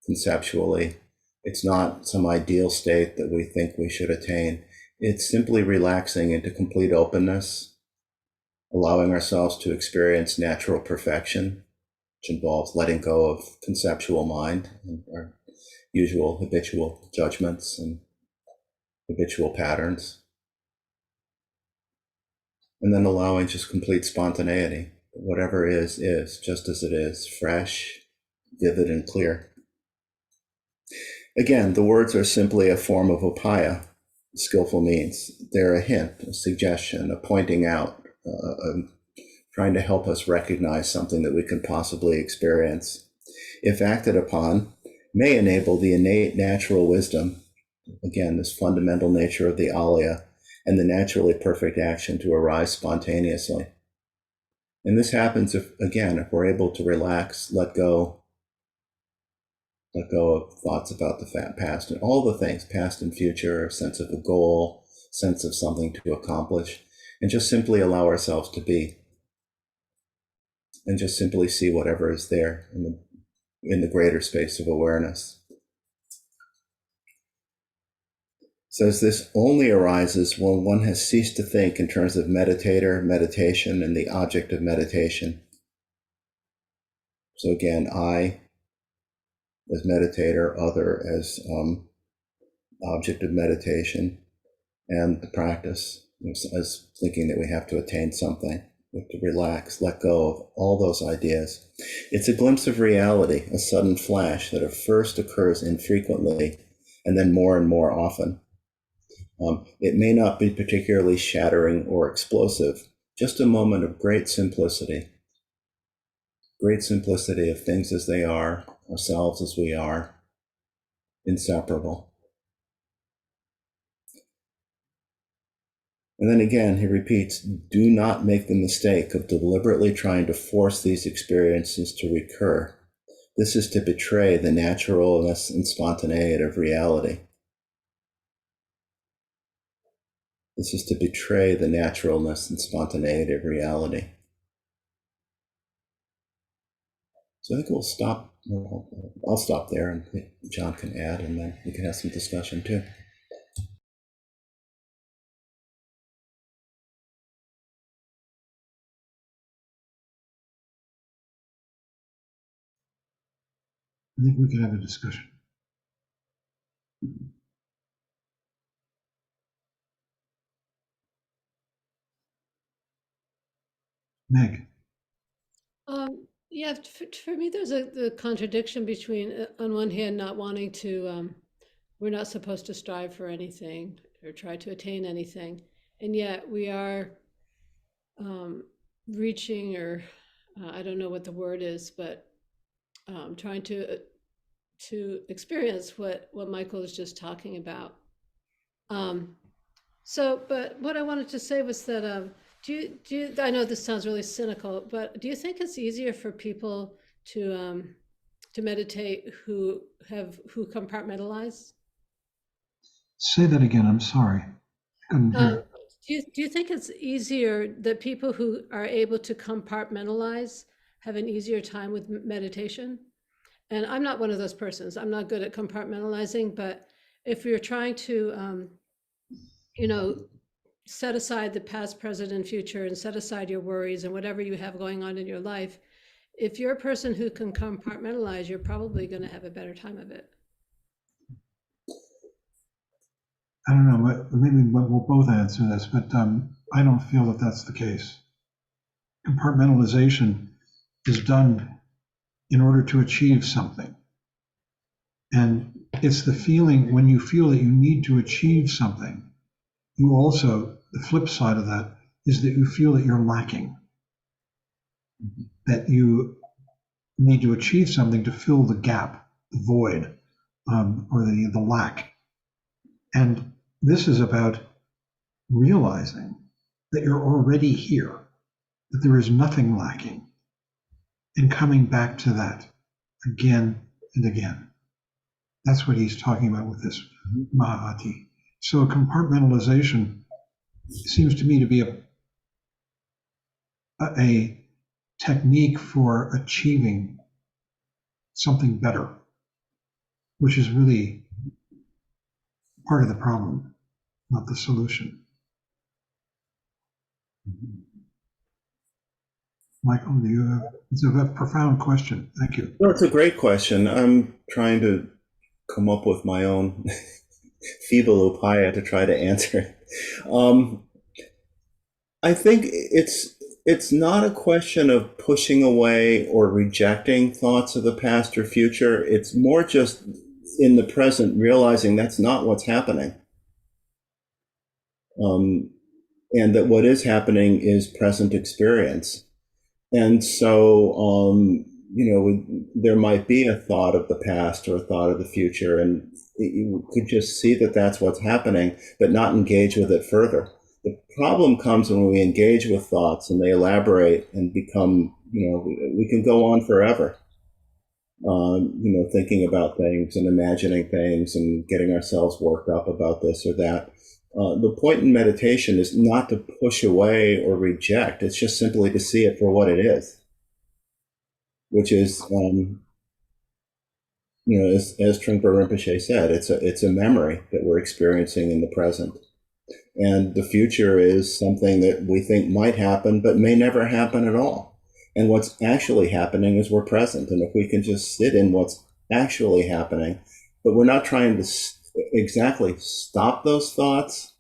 conceptually. It's not some ideal state that we think we should attain. It's simply relaxing into complete openness, allowing ourselves to experience natural perfection, which involves letting go of conceptual mind and our usual habitual judgments and habitual patterns, and then allowing just complete spontaneity. Whatever is just as it is, fresh, vivid, and clear. Again, the words are simply a form of upaya, skillful means. They're a hint, a suggestion, a pointing out, trying to help us recognize something that we can possibly experience. If acted upon, may enable the innate natural wisdom, again, this fundamental nature of the alaya, and the naturally perfect action to arise spontaneously. And this happens if we're able to relax, let go of thoughts about the past and all the things, past and future, sense of a goal, sense of something to accomplish, and just simply allow ourselves to be, and just simply see whatever is there in the greater space of awareness. Says this only arises when one has ceased to think in terms of meditator, meditation, and the object of meditation. So again, I as meditator, other as object of meditation, and the practice as thinking that we have to attain something. We have to relax, let go of all those ideas. It's a glimpse of reality, a sudden flash that at first occurs infrequently and then more and more often. It may not be particularly shattering or explosive, just a moment of great simplicity of things as they are, ourselves as we are, inseparable. And then again, he repeats, do not make the mistake of deliberately trying to force these experiences to recur. This is to betray the naturalness and spontaneity of reality. This is to betray the naturalness and spontaneity of reality. So I think I'll stop there, and John can add, and then we can have some discussion too. I think we can have a discussion. Meg. Yeah, for me, there's the contradiction between, on one hand, not wanting to, we're not supposed to strive for anything or try to attain anything. and yet we are reaching, or I don't know what the word is, but trying to experience what Michael is just talking about. But what I wanted to say was that do you, I know this sounds really cynical, but do you think it's easier for people to meditate who compartmentalize? Say that again. I'm sorry. I couldn't hear. Do you think it's easier that people who are able to compartmentalize have an easier time with meditation? And I'm not one of those persons. I'm not good at compartmentalizing, but if you're trying to, set aside the past, present, and future, and set aside your worries and whatever you have going on in your life, if you're a person who can compartmentalize, you're probably going to have a better time of it. I don't know, but maybe we'll both answer this, but I don't feel that that's the case. Compartmentalization is done in order to achieve something. And it's the feeling when you feel that you need to achieve something, you also, the flip side of that is that you feel that you're lacking, that you need to achieve something to fill the gap, the void, or the lack. And this is about realizing that you're already here, that there is nothing lacking, and coming back to that again and again. That's what he's talking about with this Maha. So compartmentalization seems to me to be a technique for achieving something better, which is really part of the problem, not the solution. Michael, it's a profound question. Thank you. Well, it's a great question. I'm trying to come up with my own feeble upaya to try to answer it. I think it's not a question of pushing away or rejecting thoughts of the past or future. It's more just in the present, realizing that's not what's happening. And that what is happening is present experience. And so, there might be a thought of the past or a thought of the future, and you could just see that that's what's happening, but not engage with it further. The problem comes when we engage with thoughts and they elaborate and become, we can go on forever, thinking about things and imagining things and getting ourselves worked up about this or that. The point in meditation is not to push away or reject. It's just simply to see it for what it is, which is, as Trungpa Rinpoche said, it's a memory that we're experiencing in the present. And the future is something that we think might happen, but may never happen at all. And what's actually happening is we're present. And if we can just sit in what's actually happening, but we're not trying to exactly stop those thoughts.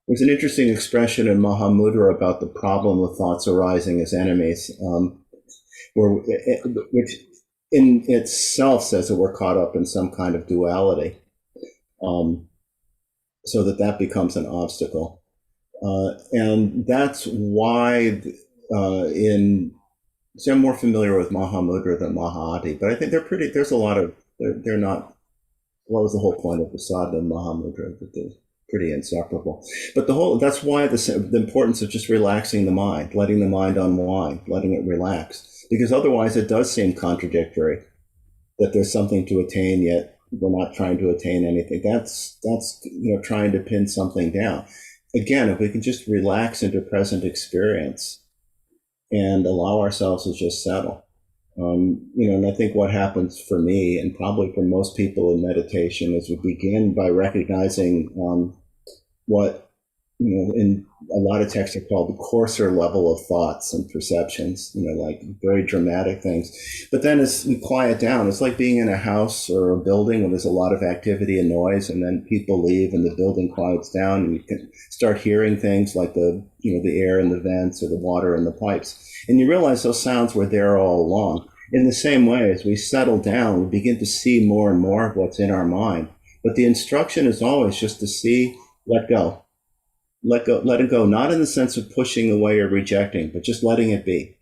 There's an interesting expression in Maha about the problem of thoughts arising as enemies, which in itself says that we're caught up in some kind of duality, so that becomes an obstacle. And that's why so I'm more familiar with Maha than Maha, but I think there's a lot of, they're not, what was the whole point of the sadhana and Maha that they're pretty inseparable. But that's why the importance of just relaxing the mind, letting the mind unwind, letting it relax, because otherwise it does seem contradictory that there's something to attain, yet we're not trying to attain anything. That's trying to pin something down. Again, if we can just relax into present experience and allow ourselves to just settle. And I think what happens for me, and probably for most people in meditation, is we begin by recognizing what, in a lot of texts are called the coarser level of thoughts and perceptions, like very dramatic things. But then as we quiet down, it's like being in a house or a building where there's a lot of activity and noise, and then people leave and the building quiets down, and you can start hearing things like the air in the vents or the water in the pipes. And you realize those sounds were there all along. In the same way, as we settle down, we begin to see more and more of what's in our mind. But the instruction is always just to see, let go. let it go, not in the sense of pushing away or rejecting, but just letting it be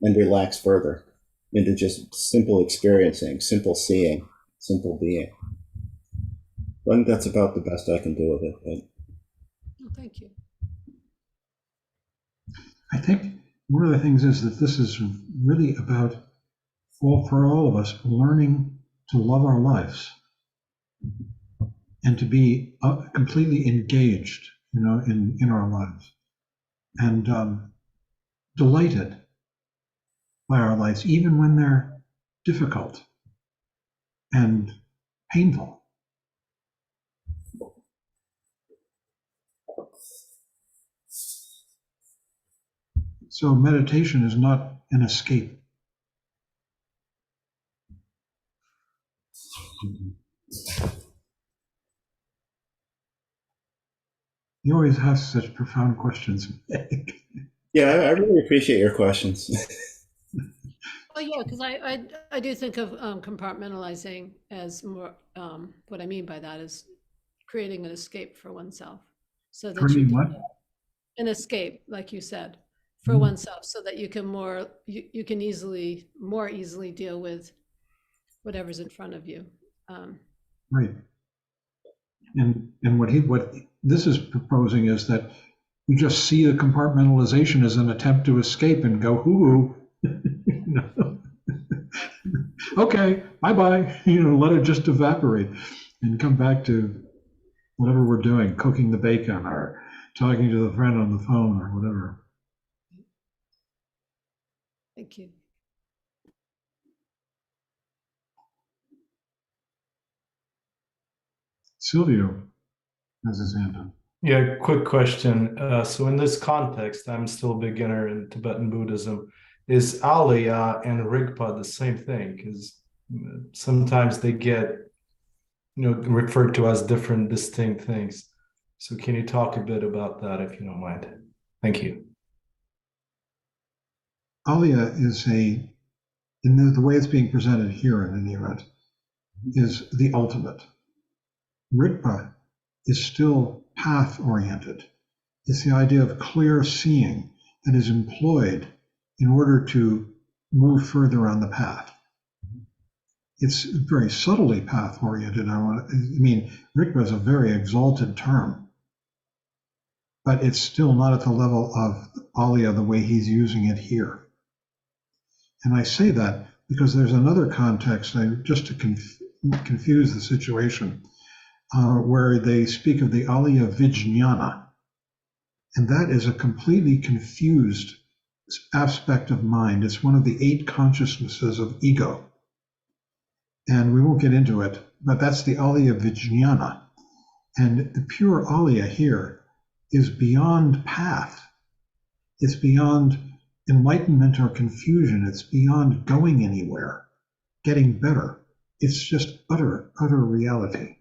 and relax further into just simple experiencing, simple seeing, simple being. I think that's about the best I can do with it. Oh, thank you. I think one of the things is that this is really about, for all of us, learning to love our lives and to be completely engaged, in our lives, and delighted by our lives, even when they're difficult and painful. So meditation is not an escape. You always have such profound questions. Yeah, I really appreciate your questions. Oh, yeah, because I do think of compartmentalizing as more, what I mean by that is creating an escape for oneself so that you can, What? an escape, like you said, for Mm. oneself so that you can you can more easily deal with whatever's in front of you. Right. And what this is proposing is that you just see the compartmentalization as an attempt to escape and go, ooh, okay, bye-bye, let it just evaporate and come back to whatever we're doing, cooking the bacon or talking to the friend on the phone or whatever. Thank you. Silvio has his hand up. Yeah, quick question. So in this context, I'm still a beginner in Tibetan Buddhism. Is Alaya and Rigpa the same thing? Because sometimes they get, referred to as different, distinct things. So can you talk a bit about that, if you don't mind? Thank you. Alaya is in the way it's being presented here in any event, is the ultimate. Rigpa is still path-oriented. It's the idea of clear seeing that is employed in order to move further on the path. It's very subtly path-oriented. Rigpa is a very exalted term, but it's still not at the level of Alaya the way he's using it here. And I say that because there's another context, just to confuse the situation, where they speak of the Alaya Vijnana. And that is a completely confused aspect of mind. It's one of the 8 consciousnesses of ego. And we won't get into it, but that's the Alaya Vijnana. And the pure Alaya here is beyond path. It's beyond enlightenment or confusion. It's beyond going anywhere, getting better. It's just utter reality.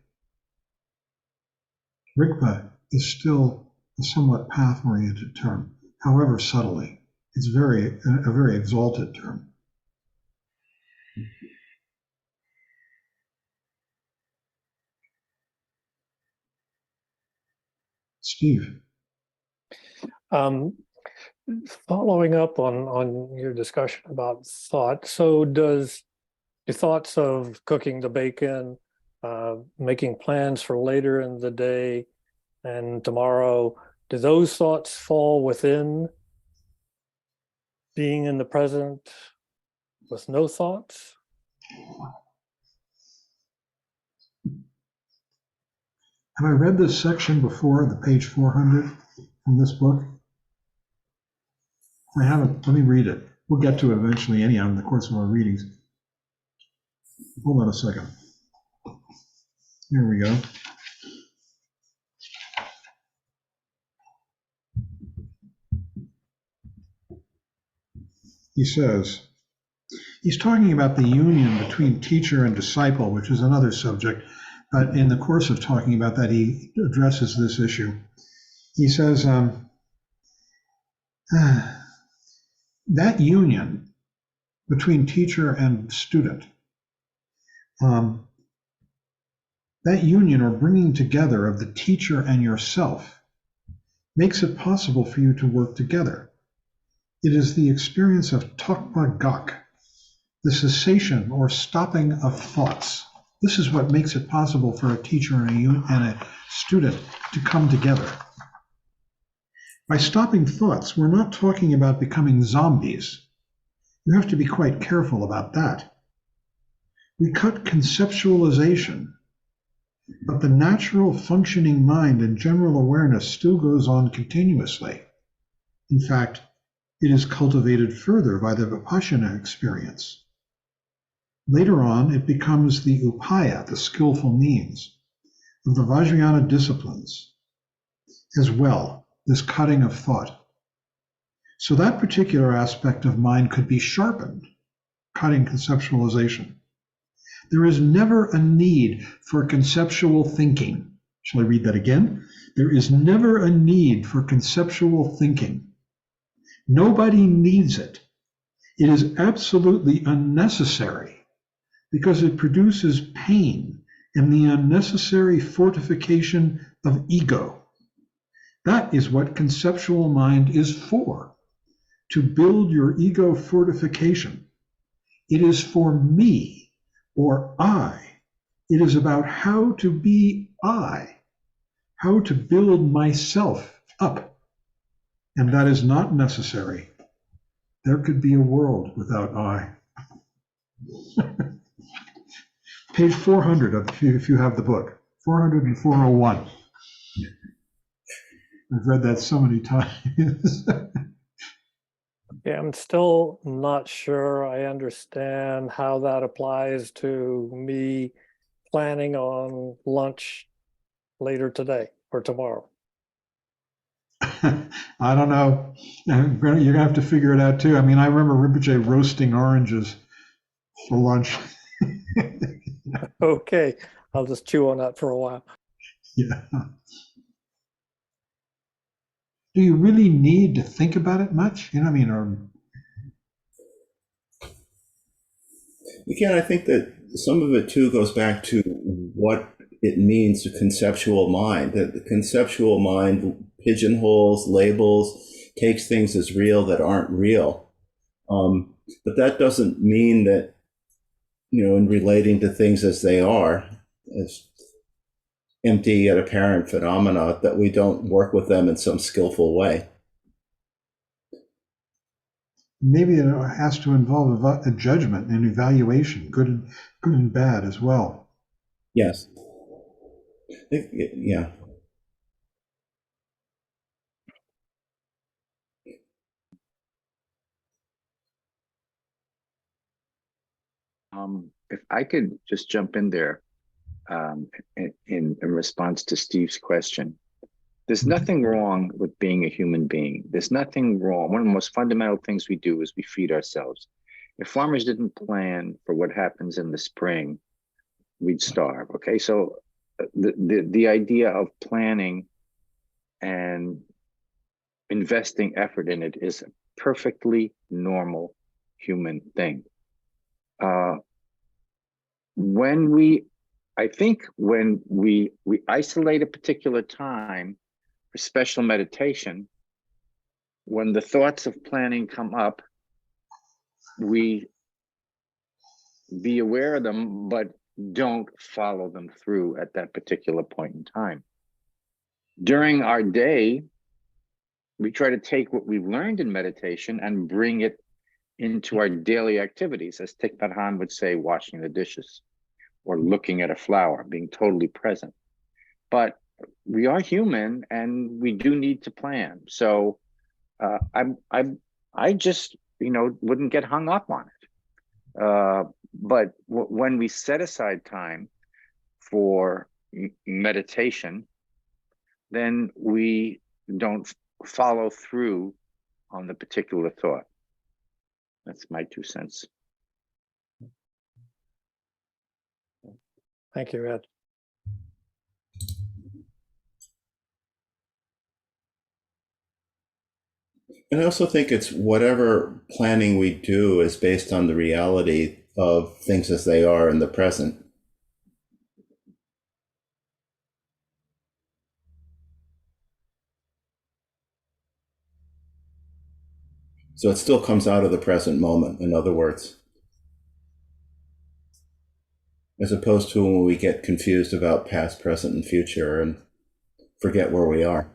Rigpa is still a somewhat path-oriented term, however subtly. It's a very exalted term. Steve. Following up on your discussion about thought, so does the thoughts of cooking the bacon, making plans for later in the day and tomorrow, do those thoughts fall within being in the present with no thoughts? Have I read this section before, the page 400 from this book? If I haven't, let me read it. We'll get to it eventually anyhow in the course of our readings. Hold on a second. Here we go. He says, he's talking about the union between teacher and disciple, which is another subject, but in the course of talking about that, he addresses this issue. He says, that union between teacher and student, that union or bringing together of the teacher and yourself makes it possible for you to work together. It is the experience of Trungpa Gak, the cessation or stopping of thoughts. This is what makes it possible for a teacher and a student to come together. By stopping thoughts, we're not talking about becoming zombies. You have to be quite careful about that. We cut conceptualization, but the natural functioning mind and general awareness still goes on continuously. In fact, it is cultivated further by the Vipassana experience. Later on, it becomes the upaya, the skillful means, of the Vajrayana disciplines, as well, this cutting of thought. So that particular aspect of mind could be sharpened, cutting conceptualization. There is never a need for conceptual thinking. Shall I read that again? There is never a need for conceptual thinking. Nobody needs it. It is absolutely unnecessary because it produces pain and the unnecessary fortification of ego. That is what conceptual mind is for, to build your ego fortification. It is for me, or I. It is about how to be I, how to build myself up. And that is not necessary. There could be a world without I. Page 400, if you have the book, 400 and 401. I've read that so many times. Yeah, I'm still not sure I understand how that applies to me planning on lunch later today or tomorrow. I don't know. You're gonna have to figure it out too. I mean, I remember Rinpoche roasting oranges for lunch. Okay, I'll just chew on that for a while. Yeah. Do you really need to think about it much? You know, I mean, or Again, I think that some of it too goes back to what it means to conceptual mind, that the conceptual mind pigeonholes, labels, takes things as real that aren't real. But that doesn't mean that, in relating to things as they are, as empty yet apparent phenomena, that we don't work with them in some skillful way. maybe it has to involve a judgment and evaluation, good and bad as well. Yes. Yeah. If I could just jump in there in response to Steve's question. There's nothing wrong with being a human being. There's nothing wrong. One of the most fundamental things we do is we feed ourselves. If farmers didn't plan for what happens in the spring, we'd starve. Okay, so the idea of planning and investing effort in it is a perfectly normal human thing. When we isolate a particular time for special meditation, when the thoughts of planning come up, we be aware of them, but don't follow them through at that particular point in time. During our day, we try to take what we've learned in meditation and bring it into our daily activities, as Thich Nhat Hanh would say, washing the dishes or looking at a flower, being totally present. But we are human and we do need to plan. So I just, wouldn't get hung up on it. But when we set aside time for meditation, then we don't follow through on the particular thought. That's my 2 cents. Thank you, Ed. And I also think it's whatever planning we do is based on the reality of things as they are in the present. So it still comes out of the present moment, in other words, as opposed to when we get confused about past, present, and future and forget where we are.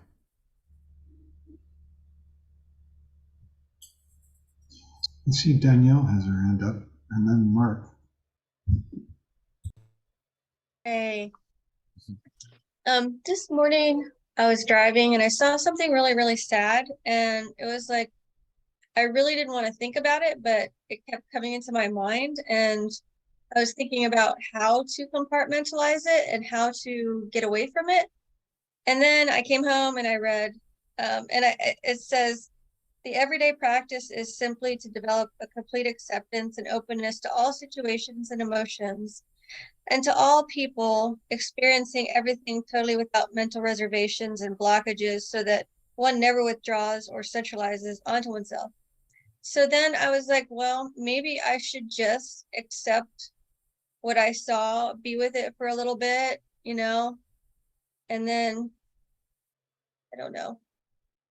I see Danielle has her hand up, and then Mark. Hey, this morning I was driving and I saw something really, really sad, and it was like I really didn't want to think about it, but it kept coming into my mind, and I was thinking about how to compartmentalize it and how to get away from it. And then I came home and I read, it says, the everyday practice is simply to develop a complete acceptance and openness to all situations and emotions, and to all people, experiencing everything totally without mental reservations and blockages, so that one never withdraws or centralizes onto oneself. So then I was like, well, maybe I should just accept what I saw, be with it for a little bit, and then, I don't know,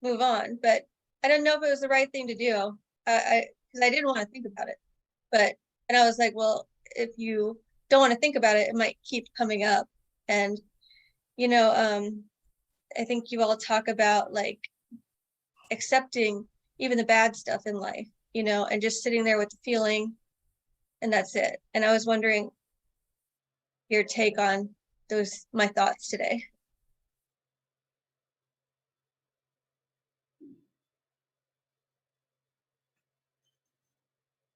move on. But I don't know if it was the right thing to do. Because I didn't want to think about it. And I was like, well, if you don't want to think about it, it might keep coming up. And, I think you all talk about like accepting even the bad stuff in life, and just sitting there with the feeling, and that's it. And I was wondering your take on my thoughts today.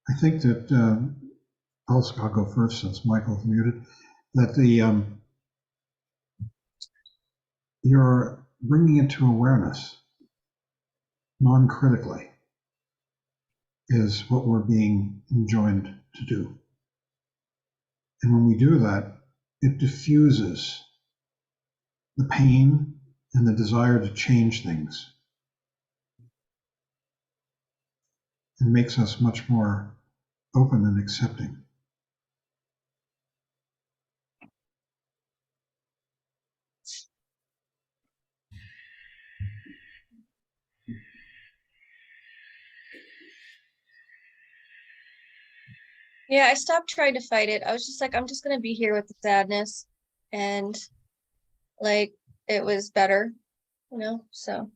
I think that I'll go first since Michael's muted. That you're bringing it to awareness, non-critically, is what we're being enjoined to do. And when we do that, it diffuses the pain and the desire to change things, and makes us much more open and accepting. Yeah, I stopped trying to fight it. I was just like, I'm just going to be here with the sadness. And like, it was better, So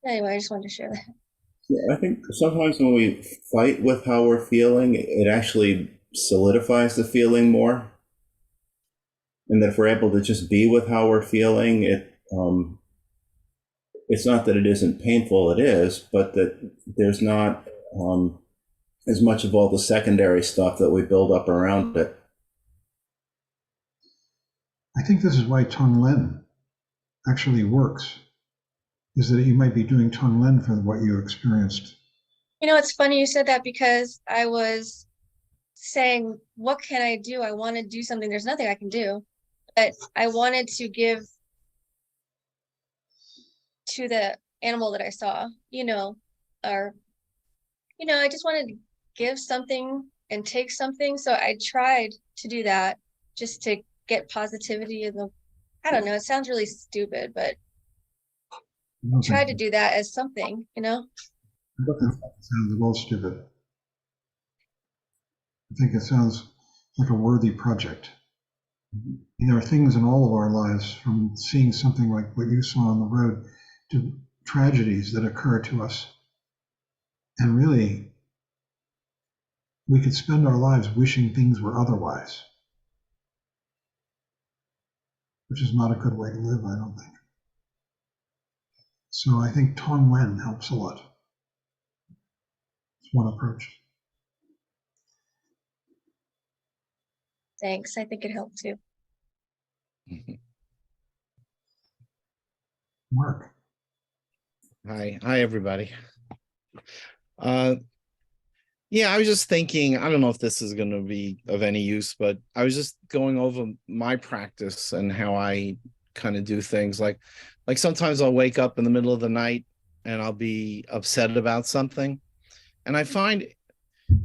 anyway, I just wanted to share that. Yeah, I think sometimes when we fight with how we're feeling, it actually solidifies the feeling more. And that if we're able to just be with how we're feeling, it's not that it isn't painful, it is, but that there's not as much of all the secondary stuff that we build up around it. I think this is why Tonglen actually works, is that you might be doing Tonglen for what you experienced. It's funny you said that, because I was saying, what can I do? I want to do something. There's nothing I can do, but I wanted to give to the animal that I saw, or, I just wanted to give something and take something. So I tried to do that just to get positivity in I don't know, it sounds really stupid, but tried to do that as something, It sounds a little stupid. I think it sounds like a worthy project. There are things in all of our lives, from seeing something like what you saw on the road to tragedies that occur to us. And really, we could spend our lives wishing things were otherwise, which is not a good way to live, I don't think. So I think Tonglen helps a lot. It's one approach. Thanks. I think it helped too. Mark. Hi, everybody. Yeah, I was just thinking, I don't know if this is going to be of any use, but I was just going over my practice and how I kind of do things. Like sometimes I'll wake up in the middle of the night and I'll be upset about something. And I find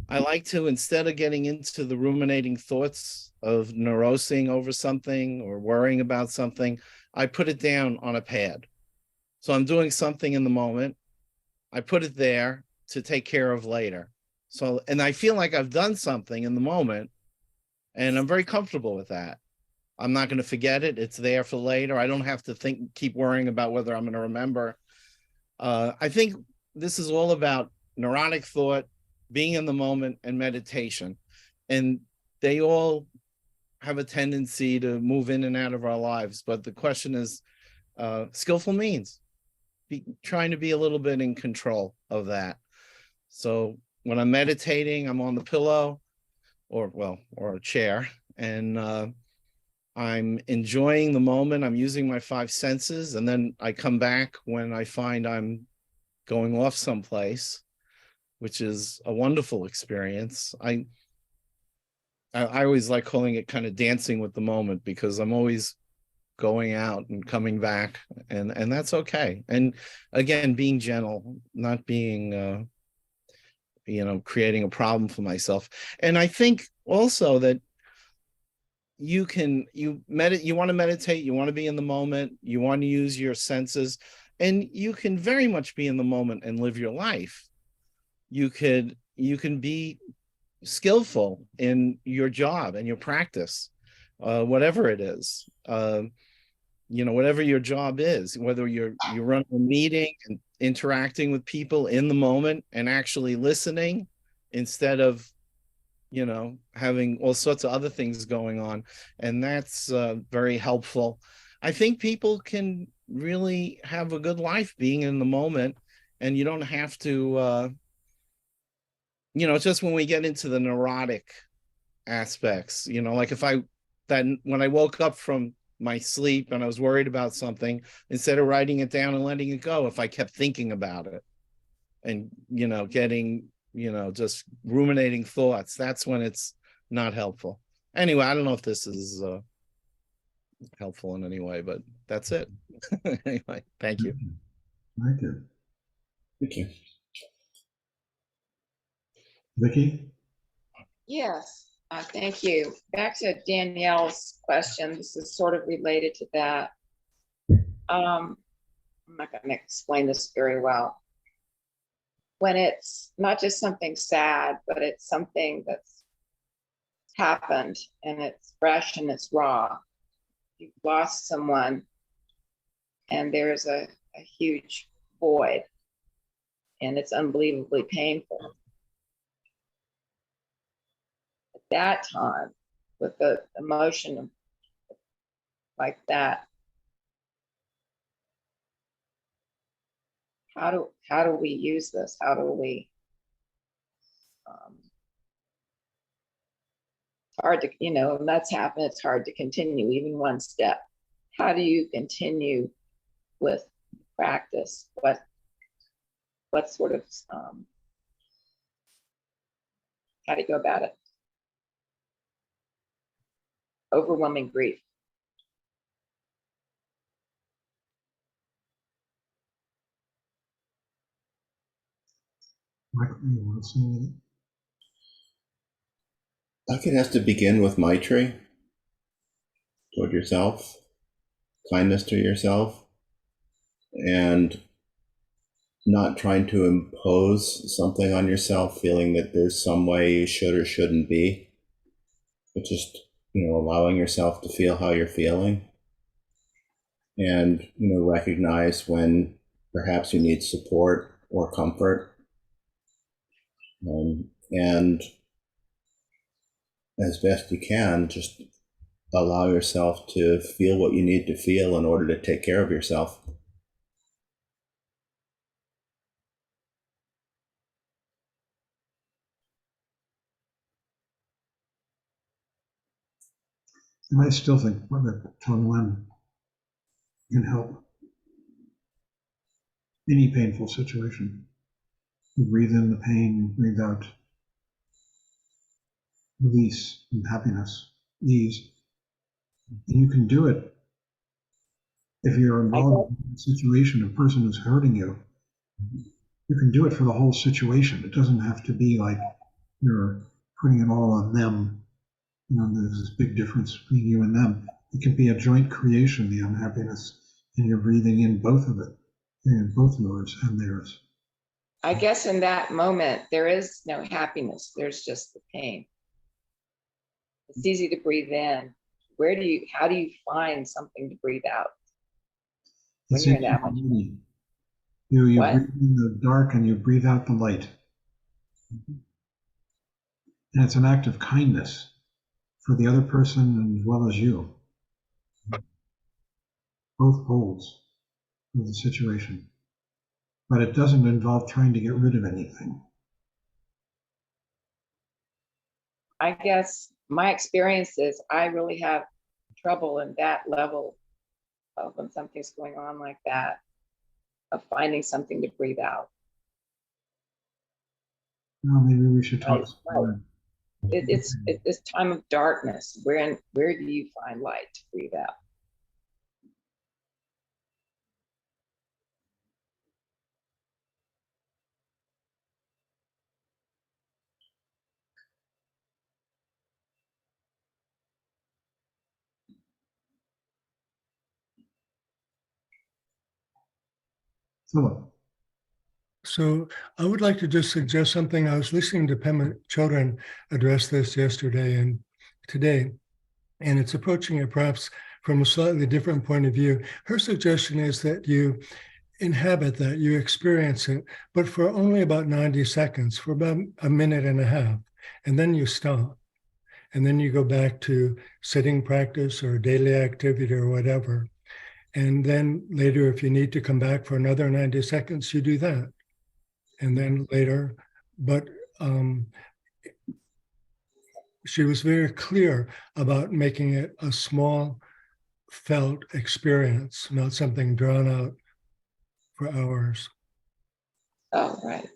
I like to, instead of getting into the ruminating thoughts of neurosing over something or worrying about something, I put it down on a pad. So I'm doing something in the moment. I put it there to take care of later. So, and I feel like I've done something in the moment, and I'm very comfortable with that. I'm not going to forget it. It's there for later. I don't have to keep worrying about whether I'm going to remember. I think this is all about neurotic thought, being in the moment, and meditation. And they all have a tendency to move in and out of our lives. But the question is, skillful means trying to be a little bit in control of that. So when I'm meditating, I'm on the pillow or a chair, and I'm enjoying the moment. I'm using my 5 senses, and then I come back when I find I'm going off someplace, which is a wonderful experience. I always like calling it kind of dancing with the moment, because I'm always going out and coming back, and that's okay. And again, being gentle, not being creating a problem for myself. And I think also that you want to meditate, you want to be in the moment, you want to use your senses, and you can very much be in the moment and live your life. You can be skillful in your job and your practice, whatever it is, whatever your job is, whether you're running a meeting and interacting with people in the moment and actually listening instead of having all sorts of other things going on. And that's very helpful. I think people can really have a good life being in the moment, and you don't have to it's just when we get into the neurotic aspects, like when I woke up from my sleep and I was worried about something, instead of writing it down and letting it go, if I kept thinking about it and getting just ruminating thoughts, that's when it's not helpful. Anyway, I don't know if this is helpful in any way, but that's it. Anyway, thank you. Thank you. Thank you. Vicky? Yes, thank you. Back to Danielle's question. This is sort of related to that. I'm not going to explain this very well. When it's not just something sad, but it's something that's happened and it's fresh and it's raw. You've lost someone and there's a huge void and it's unbelievably painful. At that time, with the emotion like that, how do we use this? How do we? It's hard to, when that's happened, it's hard to continue even one step. How do you continue with practice? What sort of how do you go about it? Overwhelming grief. Michael, you want to say anything? I think it has to begin with Maitri toward yourself, kindness to yourself, and not trying to impose something on yourself, feeling that there's some way you should or shouldn't be, but just, allowing yourself to feel how you're feeling, and, recognize when perhaps you need support or comfort. And as best you can, just allow yourself to feel what you need to feel in order to take care of yourself. And I still think that Tonglen can help any painful situation. You breathe in the pain, you breathe out release and happiness, ease. And you can do it if you're involved in a situation, a person who's hurting you. You can do it for the whole situation. It doesn't have to be like you're putting it all on them. There's this big difference between you and them. It can be a joint creation, the unhappiness, and you're breathing in both of it, and both yours and theirs. I guess in that moment, there is no happiness. There's just the pain. It's easy to breathe in. How do you find something to breathe out? When It's you're in in that your much. body. You What? breathe in the dark and you breathe out the light. And it's an act of kindness for the other person as well as you. Both poles of the situation. But it doesn't involve trying to get rid of anything. I guess my experience is I really have trouble in that level of when something's going on like that, of finding something to breathe out. Well, maybe we should talk. Right. It's this time of darkness. Where do you find light to breathe out? Philip. So I would like to just suggest something. I was listening to Pema Chodron address this yesterday and today, and it's approaching it perhaps from a slightly different point of view. Her suggestion is that you inhabit that, you experience it, but for only about 90 seconds, for about a minute and a half, and then you stop. And then you go back to sitting practice or daily activity or whatever. And then later, if you need to come back for another 90 seconds, you do that. And then later, but she was very clear about making it a small felt experience, not something drawn out for hours. Oh, right.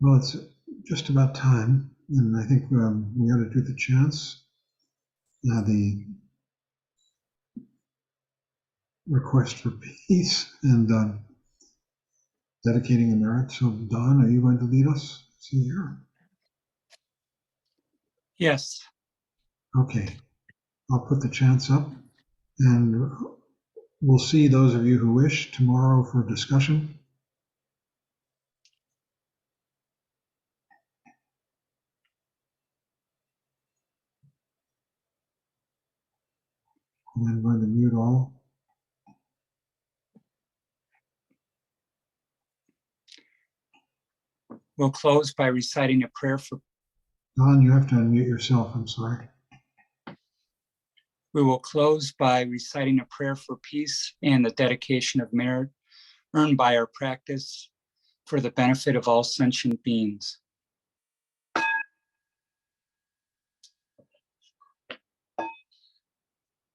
Well, it's just about time, and I think we ought to do the chants. The request for peace and dedicating the merit. So, Don, are you going to lead us? See here. Yes. Okay. I'll put the chants up, and we'll see those of you who wish tomorrow for discussion. And I'm going to mute all. We'll close by reciting a prayer for. Don, you have to unmute yourself. I'm sorry. We will close by reciting a prayer for peace and the dedication of merit earned by our practice for the benefit of all sentient beings.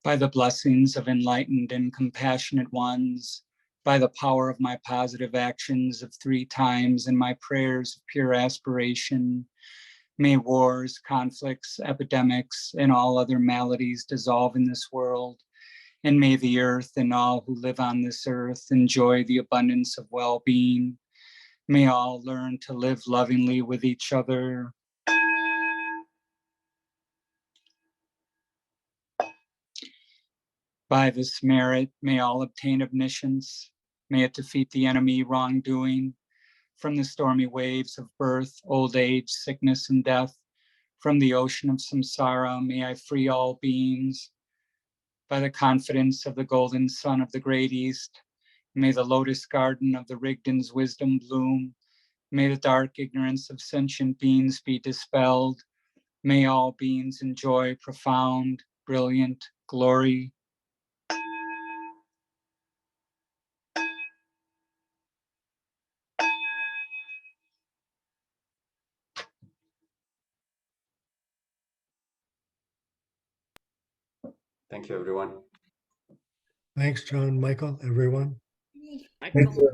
By the blessings of enlightened and compassionate ones, by the power of my positive actions of 3 times and my prayers of pure aspiration, may wars, conflicts, epidemics, and all other maladies dissolve in this world, and may the earth and all who live on this earth enjoy the abundance of well-being. May all learn to live lovingly with each other. By this merit, may all obtain omniscience. May it defeat the enemy wrongdoing. From the stormy waves of birth, old age, sickness, and death, from the ocean of samsara, may I free all beings. By the confidence of the golden sun of the great East, may the lotus garden of the Rigdin's wisdom bloom. May the dark ignorance of sentient beings be dispelled. May all beings enjoy profound, brilliant glory. Thank you, everyone. Thanks, John, Michael, everyone. Thank you.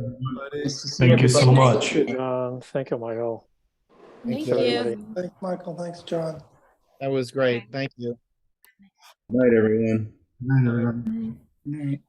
Thank you so much. Thank you, John. Thank you, Michael. Thank Thanks, you. everybody. Thanks, Michael. Thanks, John. That was great. Thank you. Good night, everyone. Good night, everyone. Right.